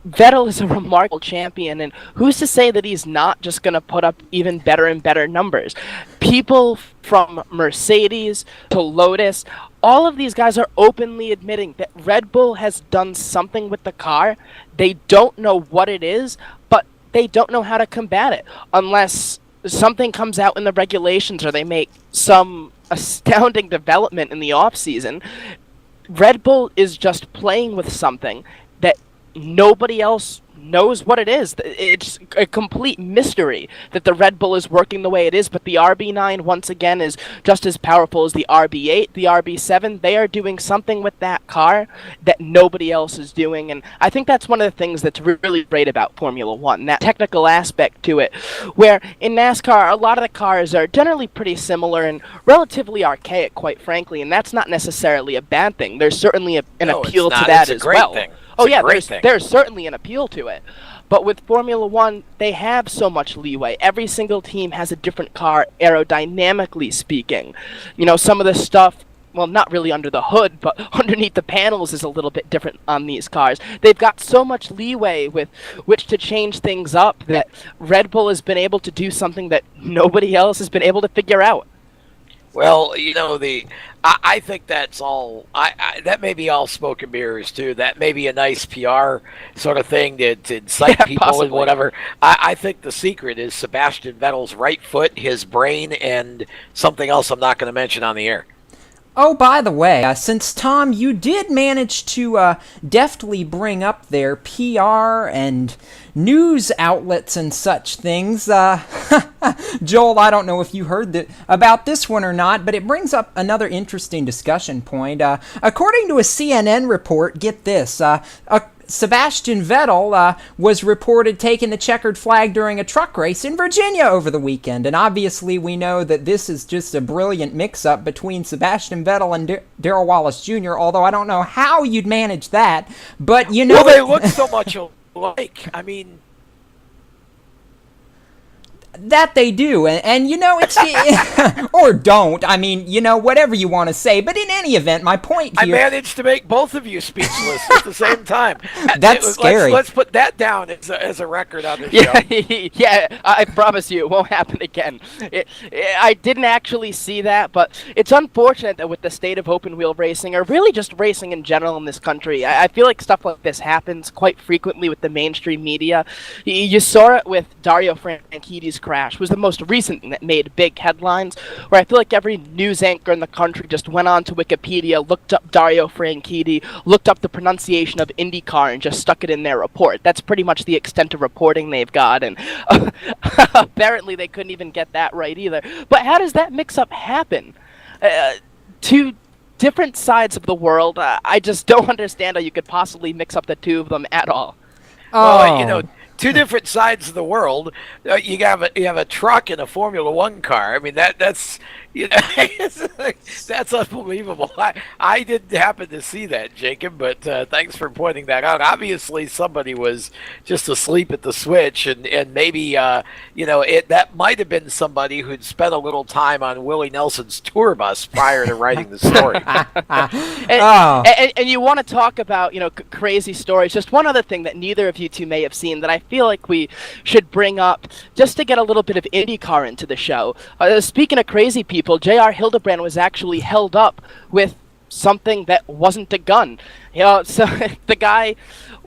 Vettel is a remarkable champion, and who's to say that he's not just going to put up even better and better numbers? People from Mercedes to Lotus, all of these guys are openly admitting that Red Bull has done something with the car. They don't know what it is, but they don't know how to combat it unless something comes out in the regulations or they make some astounding development in the off-season. Red Bull is just playing with something that nobody else knows what it is. It's a complete mystery that the Red Bull is working the way it is, but the RB9 once again is just as powerful as the RB8, the RB7. They are doing something with that car that nobody else is doing, and I think that's one of the things that's really great about Formula One, that technical aspect to it, where in NASCAR a lot of the cars are generally pretty similar and relatively archaic, quite frankly, and that's not necessarily a bad thing. There's certainly an appeal to that as well. Thing. Oh yeah, there's certainly an appeal to it. But with Formula One, they have so much leeway. Every single team has a different car, aerodynamically speaking. Some of the stuff, well, not really under the hood, but underneath the panels is a little bit different on these cars. They've got so much leeway with which to change things up that Red Bull has been able to do something that nobody else has been able to figure out. Well, I think that's all. That may be all smoke and mirrors too. That may be a nice PR sort of thing to incite people possibly. and whatever. I think the secret is Sebastian Vettel's right foot, his brain, and something else I'm not going to mention on the air. Oh, by the way, since Tom, you did manage to deftly bring up their PR and news outlets and such things, Joel, I don't know if you heard about this one or not, but it brings up another interesting discussion point. According to a CNN report, get this, Sebastian Vettel was reported taking the checkered flag during a truck race in Virginia over the weekend. And obviously we know that this is just a brilliant mix-up between Sebastian Vettel and Darrell Wallace Jr., although I don't know how you'd manage that. But, Well, they look so much alike. I mean... That they do, and it's or don't. I mean, whatever you want to say. But in any event, my point here. I managed to make both of you speechless at the same time. That's scary. Let's put that down as a record on the show. Yeah, I promise you, it won't happen again. I didn't actually see that, but it's unfortunate that with the state of open wheel racing, or really just racing in general in this country, I feel like stuff like this happens quite frequently with the mainstream media. You saw it with Dario Franchitti's crash, was the most recent thing that made big headlines, where I feel like every news anchor in the country just went on to Wikipedia, looked up Dario Franchitti, looked up the pronunciation of IndyCar, and just stuck it in their report. That's pretty much the extent of reporting they've got, and apparently they couldn't even get that right either. But how does that mix-up happen? Two different sides of the world, I just don't understand how you could possibly mix up the two of them at all. Well, two different sides of the world. You have a truck and a Formula One car. I mean that's that's unbelievable. I didn't happen to see that, Jacob, but thanks for pointing that out. Obviously, somebody was just asleep at the switch, and maybe that might have been somebody who'd spent a little time on Willie Nelson's tour bus prior to writing the story. And you want to talk about crazy stories. Just one other thing that neither of you two may have seen that I feel like we should bring up just to get a little bit of IndyCar into the show. Speaking of crazy people, J.R. Hildebrand was actually held up with something that wasn't a gun. So the guy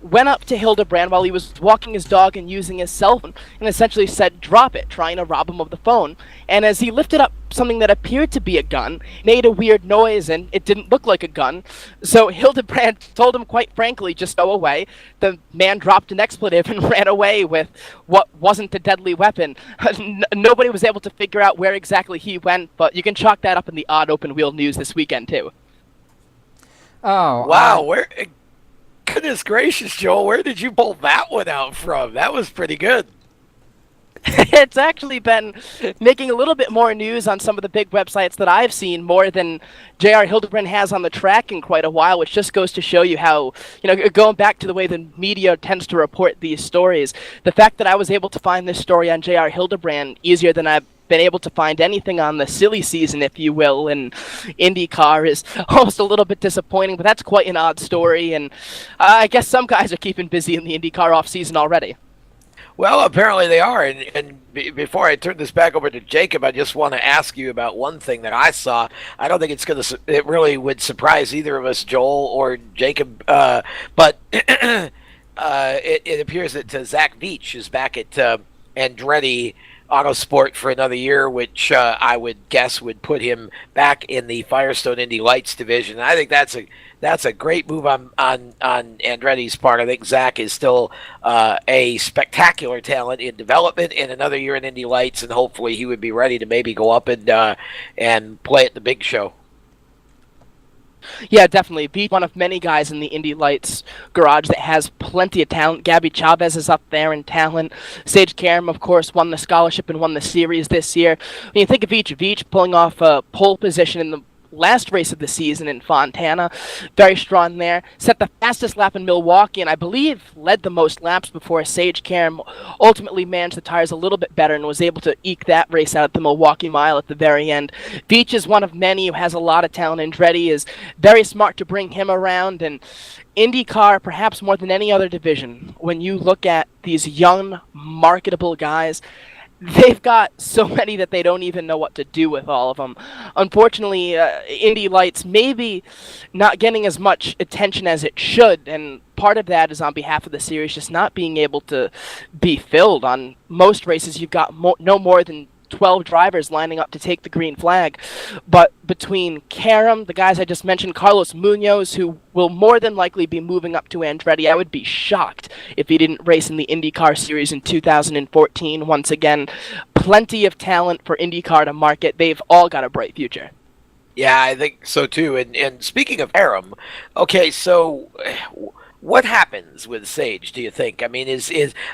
went up to Hildebrand while he was walking his dog and using his cell phone and essentially said, "Drop it," trying to rob him of the phone. And as he lifted up something that appeared to be a gun, made a weird noise, and it didn't look like a gun. So Hildebrand told him quite frankly, just go away. The man dropped an expletive and ran away with what wasn't a deadly weapon. Nobody was able to figure out where exactly he went, but you can chalk that up in the odd open wheel news this weekend too. Oh, wow! Goodness gracious, Joel, where did you pull that one out from? That was pretty good. It's actually been making a little bit more news on some of the big websites that I've seen, more than J.R. Hildebrand has on the track in quite a while, which just goes to show you how, going back to the way the media tends to report these stories, the fact that I was able to find this story on J.R. Hildebrand easier than I've been able to find anything on the silly season, if you will, in IndyCar is almost a little bit disappointing, but that's quite an odd story, and I guess some guys are keeping busy in the IndyCar off-season already. Well, apparently they are, and before I turn this back over to Jacob, I just want to ask you about one thing that I saw. I don't think it really would surprise either of us, Joel or Jacob, but it appears that Zach Veach is back at Andretti Autosport for another year, which I would guess would put him back in the Firestone Indy Lights division. I think that's a great move on Andretti's part. I think Zach is still a spectacular talent in development, and another year in Indy Lights, and hopefully he would be ready to maybe go up and play at the big show. Yeah, definitely. Be one of many guys in the Indy Lights garage that has plenty of talent. Gabby Chavez is up there in talent. Sage Karam, of course, won the scholarship and won the series this year. When you think of Veach pulling off a pole position in the last race of the season in Fontana, very strong there. Set the fastest lap in Milwaukee, and I believe led the most laps before Sage Karam ultimately managed the tires a little bit better and was able to eke that race out at the Milwaukee Mile at the very end. Veach is one of many who has a lot of talent. Andretti is very smart to bring him around, and IndyCar, perhaps more than any other division, when you look at these young, marketable guys, they've got so many that they don't even know what to do with all of them. Unfortunately, Indy Lights maybe not getting as much attention as it should, and part of that is on behalf of the series just not being able to be filled. On most races, you've got no more than 12 drivers lining up to take the green flag. But between Karam, the guys I just mentioned, Carlos Munoz, who will more than likely be moving up to Andretti, I would be shocked if he didn't race in the IndyCar series in 2014. Once again, plenty of talent for IndyCar to market. They've all got a bright future. Yeah, I think so too. And speaking of Karam, okay, so what happens with Sage, do you think? I mean,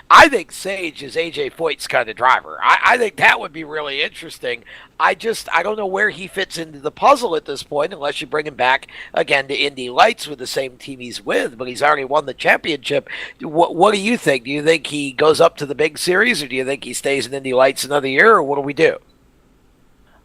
I think Sage is AJ Foyt's kind of driver. I think that would be really interesting. I don't know where he fits into the puzzle at this point, unless you bring him back again to Indy Lights with the same team he's with, but he's already won the championship. What do you think? Do you think he goes up to the big series, or do you think he stays in Indy Lights another year, or what do we do?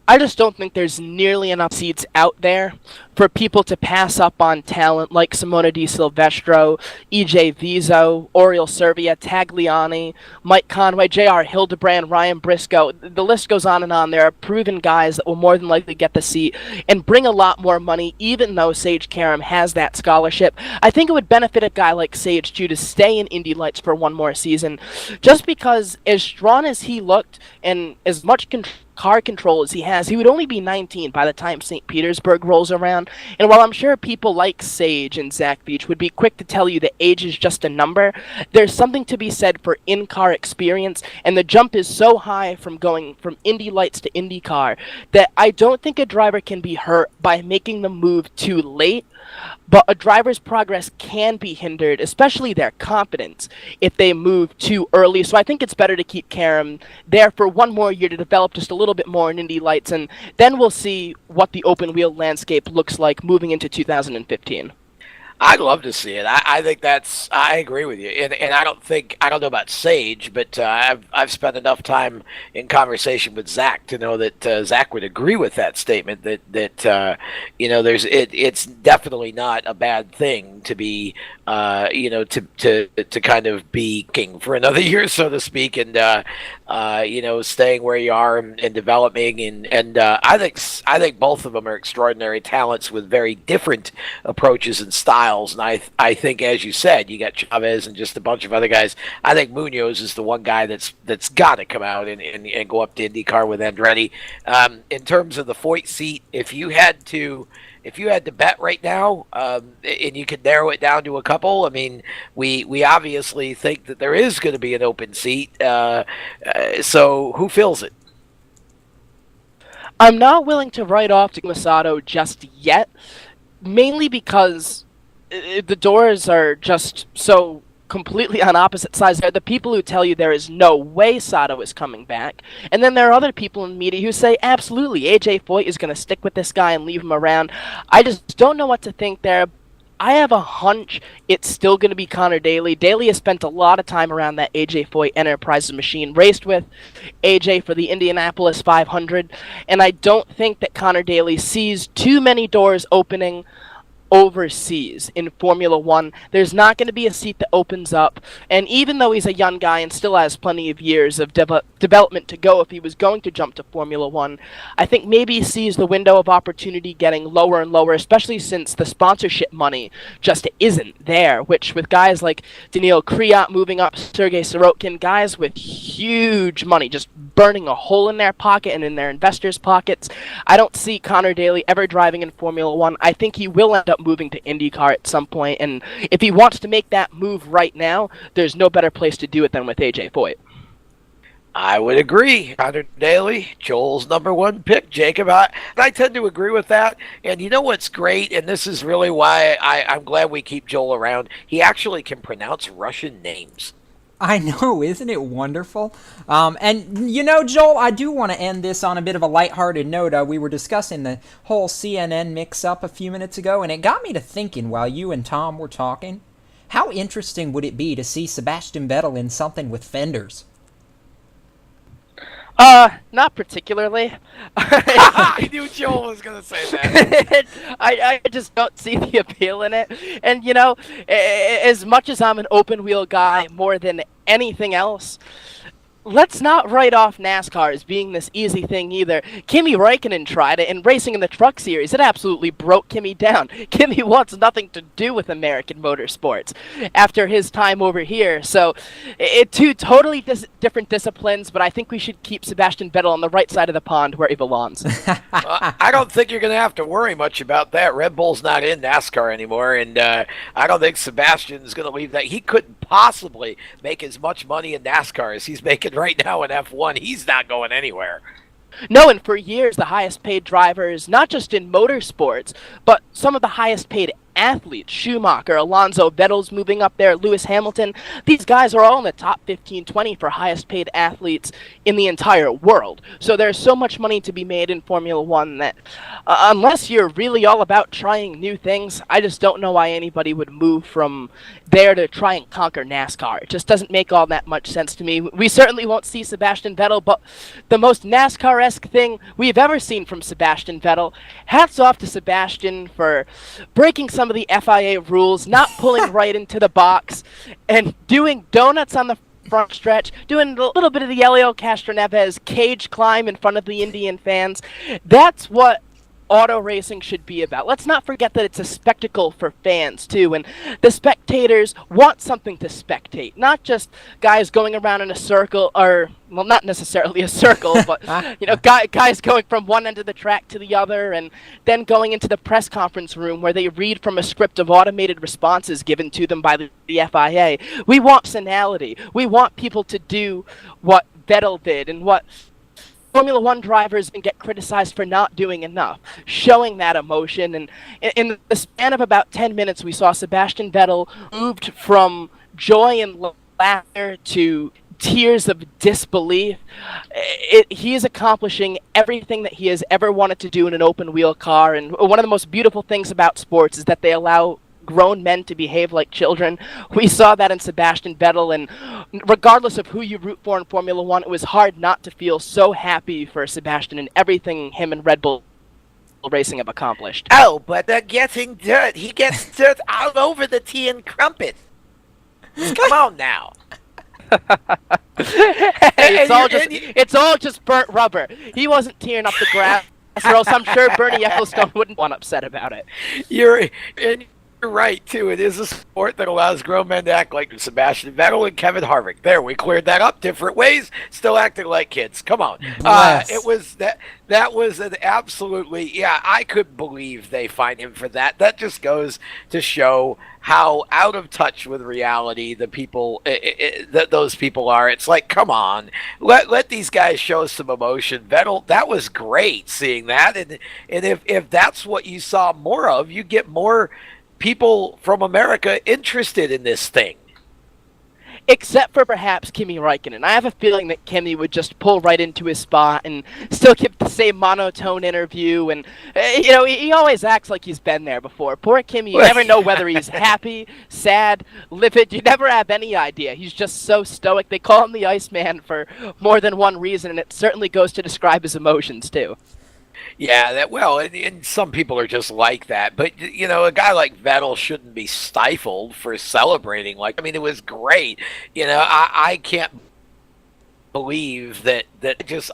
I just don't think there's nearly enough seats out there for people to pass up on talent like Simona Di Silvestro, EJ Vizo, Oriol Servia, Tagliani, Mike Conway, J.R. Hildebrand, Ryan Briscoe. The list goes on and on. There are proven guys that will more than likely get the seat and bring a lot more money, even though Sage Karam has that scholarship. I think it would benefit a guy like Sage, too, to stay in Indy Lights for one more season, just because as strong as he looked and as much car control as he has, he would only be 19 by the time St. Petersburg rolls around. And while I'm sure people like Sage and Zach Veach would be quick to tell you that age is just a number, there's something to be said for in-car experience, and the jump is so high from going from Indy Lights to IndyCar that I don't think a driver can be hurt by making the move too late. but a driver's progress can be hindered, especially their competence, if they move too early. So I think it's better to keep Karam there for one more year to develop just a little bit more in Indy Lights, and then we'll see what the open wheel landscape looks like moving into 2015. I'd love to see it. I think I agree with you, and I don't know about Sage, but I've spent enough time in conversation with Zach to know that Zach would agree with that statement. That it's definitely not a bad thing to be to kind of be king for another year, so to speak, and staying where you are and developing, and I think both of them are extraordinary talents with very different approaches and styles. And I think, as you said, you got Chavez and just a bunch of other guys. I think Munoz is the one guy that's got to come out and go up to IndyCar with Andretti. In terms of the Foyt seat, if you had to bet right now, and you could narrow it down to a couple, I mean, we obviously think that there is going to be an open seat. So who fills it? I'm not willing to write off Takuma Sato just yet, mainly because the doors are just so completely on opposite sides. There are the people who tell you there is no way Sato is coming back, and then there are other people in media who say absolutely AJ Foyt is going to stick with this guy and leave him around. I just don't know what to think there. I have a hunch it's still going to be Connor Daly. Daly has spent a lot of time around that AJ Foyt Enterprises machine, raced with AJ for the Indianapolis 500, and I don't think that Connor Daly sees too many doors opening overseas in Formula One. There's not going to be a seat that opens up, and even though he's a young guy and still has plenty of years of development to go if he was going to jump to Formula One, I think maybe he sees the window of opportunity getting lower and lower, especially since the sponsorship money just isn't there, which with guys like Daniil Kvyat moving up, Sergei Sorokin, guys with huge money just burning a hole in their pocket and in their investors' pockets, I don't see Connor Daly ever driving in Formula One. I think he will end up moving to IndyCar at some point, and if he wants to make that move right now, there's no better place to do it than with AJ Foyt. I would agree. Connor Daly, Joel's number one pick, Jacob. I tend to agree with that. And you know what's great, and this is really why I'm glad we keep Joel around, he actually can pronounce Russian names. I know, isn't it wonderful? And, Joel, I do want to end this on a bit of a lighthearted note. We were discussing the whole CNN mix-up a few minutes ago, and it got me to thinking while you and Tom were talking, how interesting would it be to see Sebastian Vettel in something with fenders? Not particularly. I knew Joel was going to say that. I just don't see the appeal in it. And, as much as I'm an open-wheel guy more than anything else, let's not write off NASCAR as being this easy thing either. Kimi Räikkönen tried it, and racing in the Truck Series, it absolutely broke Kimi down. Kimi wants nothing to do with American motorsports after his time over here. So, two totally different disciplines, but I think we should keep Sebastian Vettel on the right side of the pond where he belongs. I don't think you're going to have to worry much about that. Red Bull's not in NASCAR anymore, and I don't think Sebastian's going to leave that. He couldn't possibly make as much money in NASCAR as he's making right now in F1. He's not going anywhere. No, and for years, the highest paid drivers, not just in motorsports, but some of the highest paid athletes, Schumacher, Alonso, Vettel's moving up there, Lewis Hamilton, these guys are all in the top 15, 20 for highest paid athletes in the entire world. So there's so much money to be made in Formula One that unless you're really all about trying new things, I just don't know why anybody would move from there to try and conquer NASCAR. It just doesn't make all that much sense to me. We certainly won't see Sebastian Vettel, but the most NASCAR-esque thing we've ever seen from Sebastian Vettel, hats off to Sebastian for breaking some of the FIA rules, not pulling right into the box, and doing donuts on the front stretch, doing a little bit of the Elio Castroneves cage climb in front of the Indian fans. That's what auto racing should be about. Let's not forget that it's a spectacle for fans too, and the spectators want something to spectate, not just guys going around in a circle, or well, not necessarily a circle, but guys going from one end of the track to the other, and then going into the press conference room where they read from a script of automated responses given to them by the FIA. We want personality. We want people to do what Vettel did and what Formula One drivers get criticized for not doing enough, showing that emotion. And in the span of about 10 minutes, we saw Sebastian Vettel moved from joy and laughter to tears of disbelief. He is accomplishing everything that he has ever wanted to do in an open wheel car. And one of the most beautiful things about sports is that they allow grown men to behave like children. We saw that in Sebastian Vettel, and regardless of who you root for in Formula One, it was hard not to feel so happy for Sebastian and everything him and Red Bull Racing have accomplished. Oh, but they're getting dirt. He gets dirt all over the tea and crumpet. Come on now. Hey, it's all just burnt rubber. He wasn't tearing up the grass, or else I'm sure Bernie Ecclestone wouldn't want upset about it. You're right, too. It is a sport that allows grown men to act like Sebastian Vettel and Kevin Harvick. There, we cleared that up. Different ways, still acting like kids. Come on. It was that was an absolutely, yeah, I couldn't believe they fined him for that. That just goes to show how out of touch with reality the people that those people are. It's like, come on, let these guys show some emotion. Vettel, that was great seeing that, and if that's what you saw more of, you get more people from America interested in this thing. Except for perhaps Kimi Räikkönen. I have a feeling that Kimi would just pull right into his spot and still give the same monotone interview. And, he always acts like he's been there before. Poor Kimi, you never know whether he's happy, sad, livid. You never have any idea. He's just so stoic. They call him the Iceman for more than one reason, and it certainly goes to describe his emotions, too. Yeah, and some people are just like that. But, a guy like Vettel shouldn't be stifled for celebrating. It was great. I can't believe that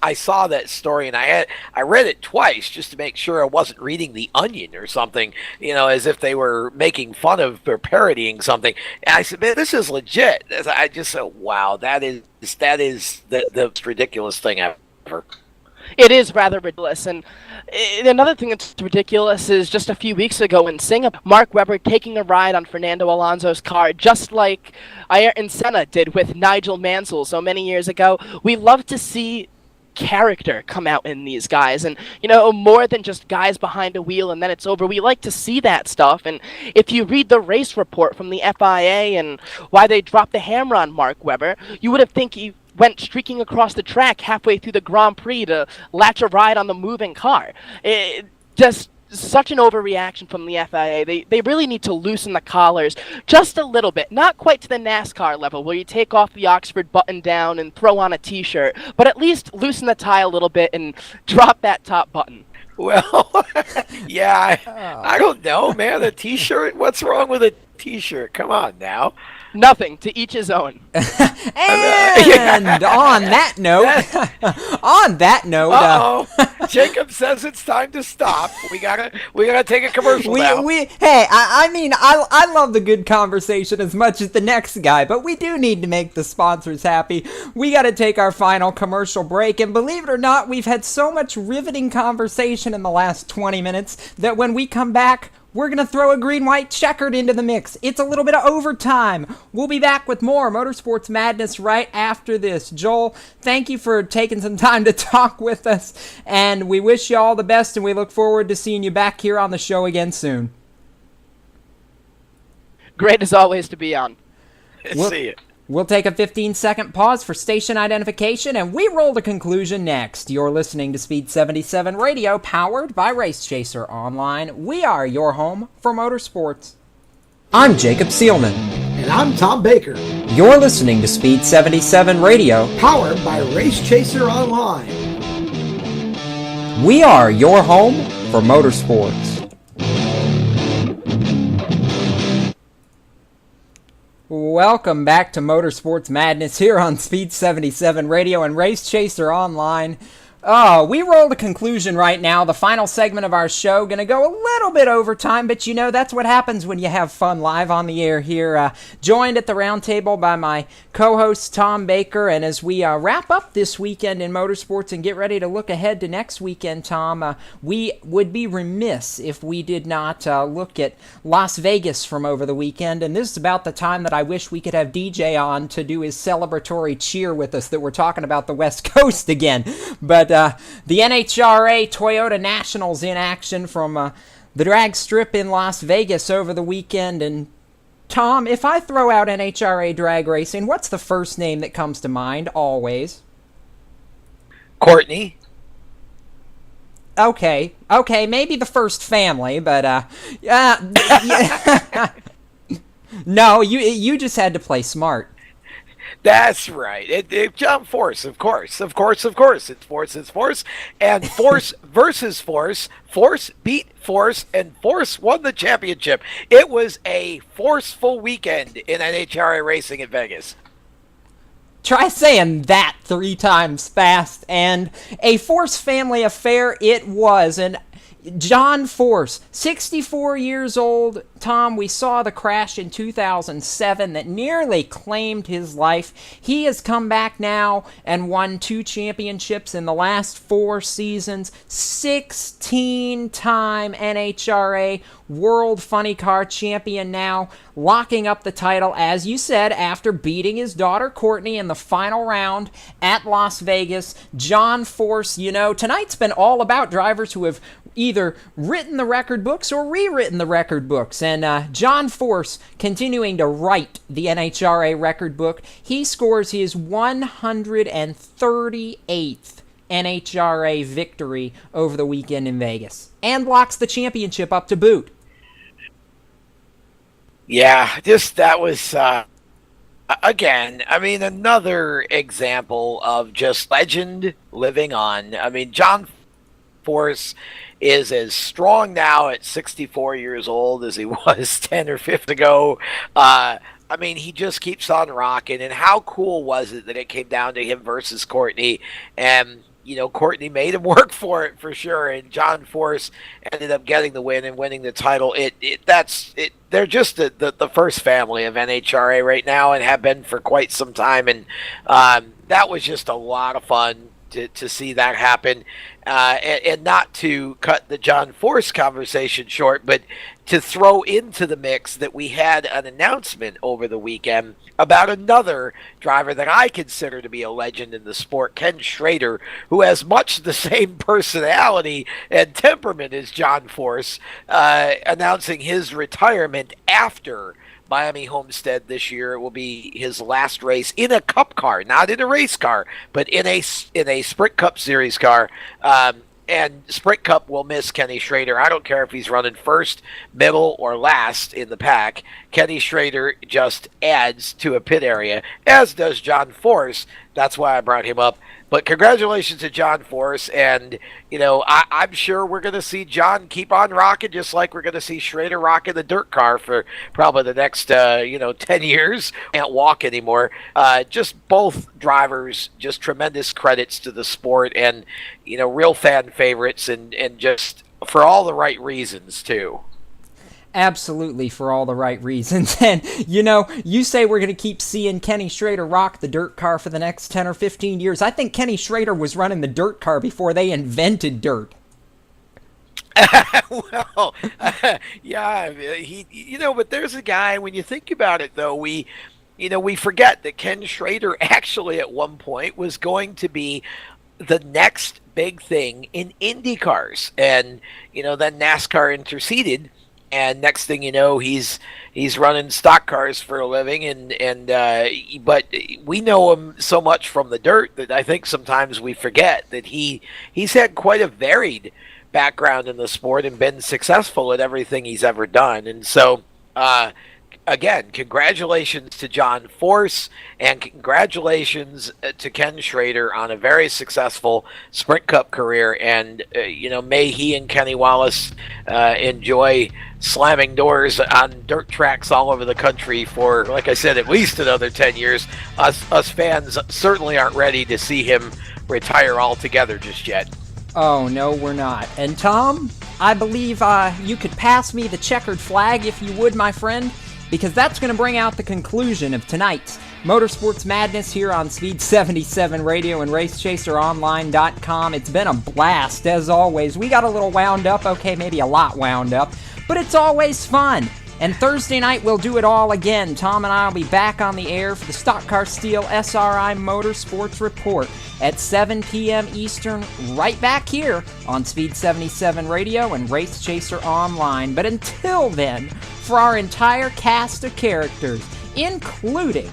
I saw that story, and I read it twice just to make sure I wasn't reading The Onion or something, as if they were making fun of or parodying something. And I said, man, this is legit. I just said, wow, that is the most ridiculous thing ever. It is rather ridiculous, and another thing that's ridiculous is just a few weeks ago in Singapore, Mark Webber taking a ride on Fernando Alonso's car, just like Ayrton Senna did with Nigel Mansell so many years ago. We love to see character come out in these guys, and more than just guys behind a wheel and then it's over. We like to see that stuff, and if you read the race report from the FIA and why they dropped the hammer on Mark Webber, you would have think he went streaking across the track halfway through the Grand Prix to latch a ride on the moving car. Just such an overreaction from the FIA. They really need to loosen the collars just a little bit. Not quite to the NASCAR level where you take off the Oxford button down and throw on a t-shirt, but at least loosen the tie a little bit and drop that top button. Well, yeah, I don't know, man. A t-shirt? What's wrong with a t-shirt? Come on now. Nothing. To each his own. And on that note, Jacob says it's time to stop. We gotta take a commercial now. I love the good conversation as much as the next guy, but we do need to make the sponsors happy. We gotta take our final commercial break, and believe it or not, we've had so much riveting conversation in the last 20 minutes that when we come back, we're going to throw a green-white checkered into the mix. It's a little bit of overtime. We'll be back with more Motorsports Madness right after this. Joel, thank you for taking some time to talk with us, and we wish you all the best, and we look forward to seeing you back here on the show again soon. Great as always to be on. See you. We'll take a 15-second pause for station identification, and we roll to conclusion next. You're listening to Speed77 Radio, powered by Race Chaser Online. We are your home for motorsports. I'm Jacob Seelman. And I'm Tom Baker. You're listening to Speed77 Radio, powered by Race Chaser Online. We are your home for motorsports. Welcome back to Motorsports Madness here on Speed77 Radio and Race Chaser Online. We roll to conclusion right now. The final segment of our show going to go a little bit over time, but that's what happens when you have fun live on the air here. Joined at the round table by my co-host Tom Baker, and as we wrap up this weekend in motorsports and get ready to look ahead to next weekend, Tom, we would be remiss if we did not look at Las Vegas from over the weekend, and this is about the time that I wish we could have DJ on to do his celebratory cheer with us that we're talking about the West Coast again. But the NHRA Toyota Nationals in action from the drag strip in Las Vegas over the weekend. And Tom, if I throw out NHRA drag racing, what's the first name that comes to mind always? Courtney. Okay, maybe the first family, but no, you just had to play smart. That's right. John Force, of course. It's Force. And Force versus Force. Force beat Force, and Force won the championship. It was a forceful weekend in NHRA racing in Vegas. Try saying that 3 times fast. And a Force family affair it was. And John Force, 64 years old. Tom, we saw the crash in 2007 that nearly claimed his life. He has come back now and won 2 championships in the last 4 seasons. 16-time NHRA World Funny Car Champion now, locking up the title, as you said, after beating his daughter Courtney in the final round at Las Vegas. John Force, you know, tonight's been all about drivers who have either written the record books or rewritten the record books. And John Force continuing to write the NHRA record book. He scores his 138th NHRA victory over the weekend in Vegas and locks the championship up to boot. Yeah, that was, again, I mean, another example of just legend living on. I mean, John Force is as strong now at 64 years old as he was 10 or 15 ago. I mean, he just keeps on rocking. And how cool was it that it came down to him versus Courtney? And, you know, Courtney made him work for it for sure. And John Force ended up getting the win and winning the title. They're just the first family of NHRA right now and have been for quite some time. And that was just a lot of fun to see that happen. And not to cut the John Force conversation short, but to throw into the mix that we had an announcement over the weekend about another driver that I consider to be a legend in the sport, Ken Schrader, who has much the same personality and temperament as John Force, announcing his retirement after Miami Homestead this year. It will be his last race in a Cup car, not in a race car, but in a Sprint Cup Series car. And Sprint Cup will miss Kenny Schrader. I don't care if he's running first, middle, or last in the pack. Kenny Schrader just adds to a pit area, as does John Force. That's why I brought him up. But congratulations to John Force, and, you know, I'm sure we're going to see John keep on rocking, just like we're going to see Schrader rocking the dirt car for probably the next, 10 years. Can't walk anymore. Just both drivers, just tremendous credits to the sport, and, you know, real fan favorites, and just for all the right reasons, too. Absolutely, for all the right reasons. And, you know, you say we're going to keep seeing Kenny Schrader rock the dirt car for the next 10 or 15 years. I think Kenny Schrader was running the dirt car before they invented dirt. Well, yeah, but there's a guy, when you think about it, though, we forget that Ken Schrader actually at one point was going to be the next big thing in Indy cars. And, then NASCAR interceded. And next thing you know, he's running stock cars for a living, but we know him so much from the dirt that I think sometimes we forget that he's had quite a varied background in the sport and been successful at everything he's ever done. And so, again, congratulations to John Force, and congratulations to Ken Schrader on a very successful Sprint Cup career. And, may he and Kenny Wallace enjoy slamming doors on dirt tracks all over the country for, like I said, at least another 10 years. Us fans certainly aren't ready to see him retire altogether just yet. Oh, no, we're not. And Tom, I believe you could pass me the checkered flag if you would, my friend, because that's going to bring out the conclusion of tonight's Motorsports Madness here on Speed77 Radio and RaceChaserOnline.com. It's been a blast, as always. We got a little wound up, okay, maybe a lot wound up, but it's always fun. And Thursday night, we'll do it all again. Tom and I will be back on the air for the Stock Car Steel SRI Motorsports Report at 7 p.m. Eastern, right back here on Speed77 Radio and Race Chaser Online. But until then, for our entire cast of characters, including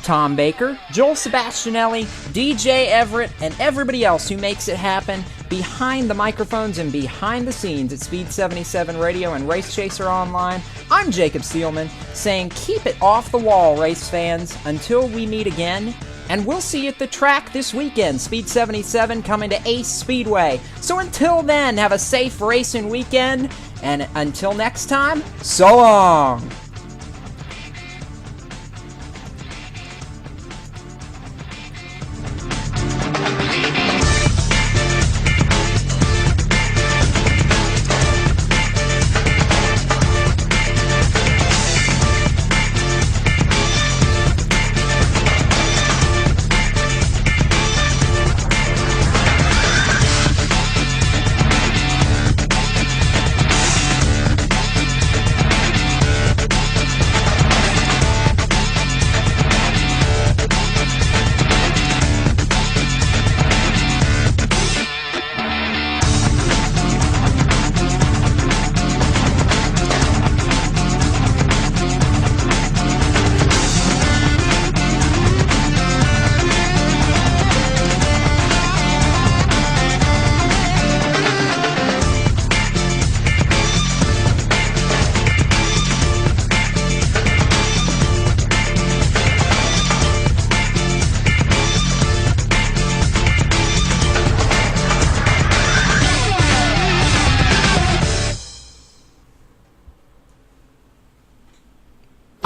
Tom Baker, Joel Sebastianelli, DJ Everett, and everybody else who makes it happen behind the microphones and behind the scenes at Speed77 Radio and Race Chaser Online, I'm Jacob Seelman, saying keep it off the wall, race fans, until we meet again. And we'll see you at the track this weekend. Speed77 coming to Ace Speedway. So until then, have a safe racing weekend. And until next time, so long.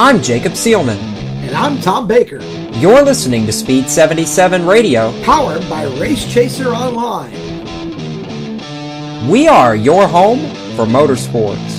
I'm Jacob Seelman. And I'm Tom Baker. You're listening to Speed77 Radio, powered by Race Chaser Online. We are your home for motorsports.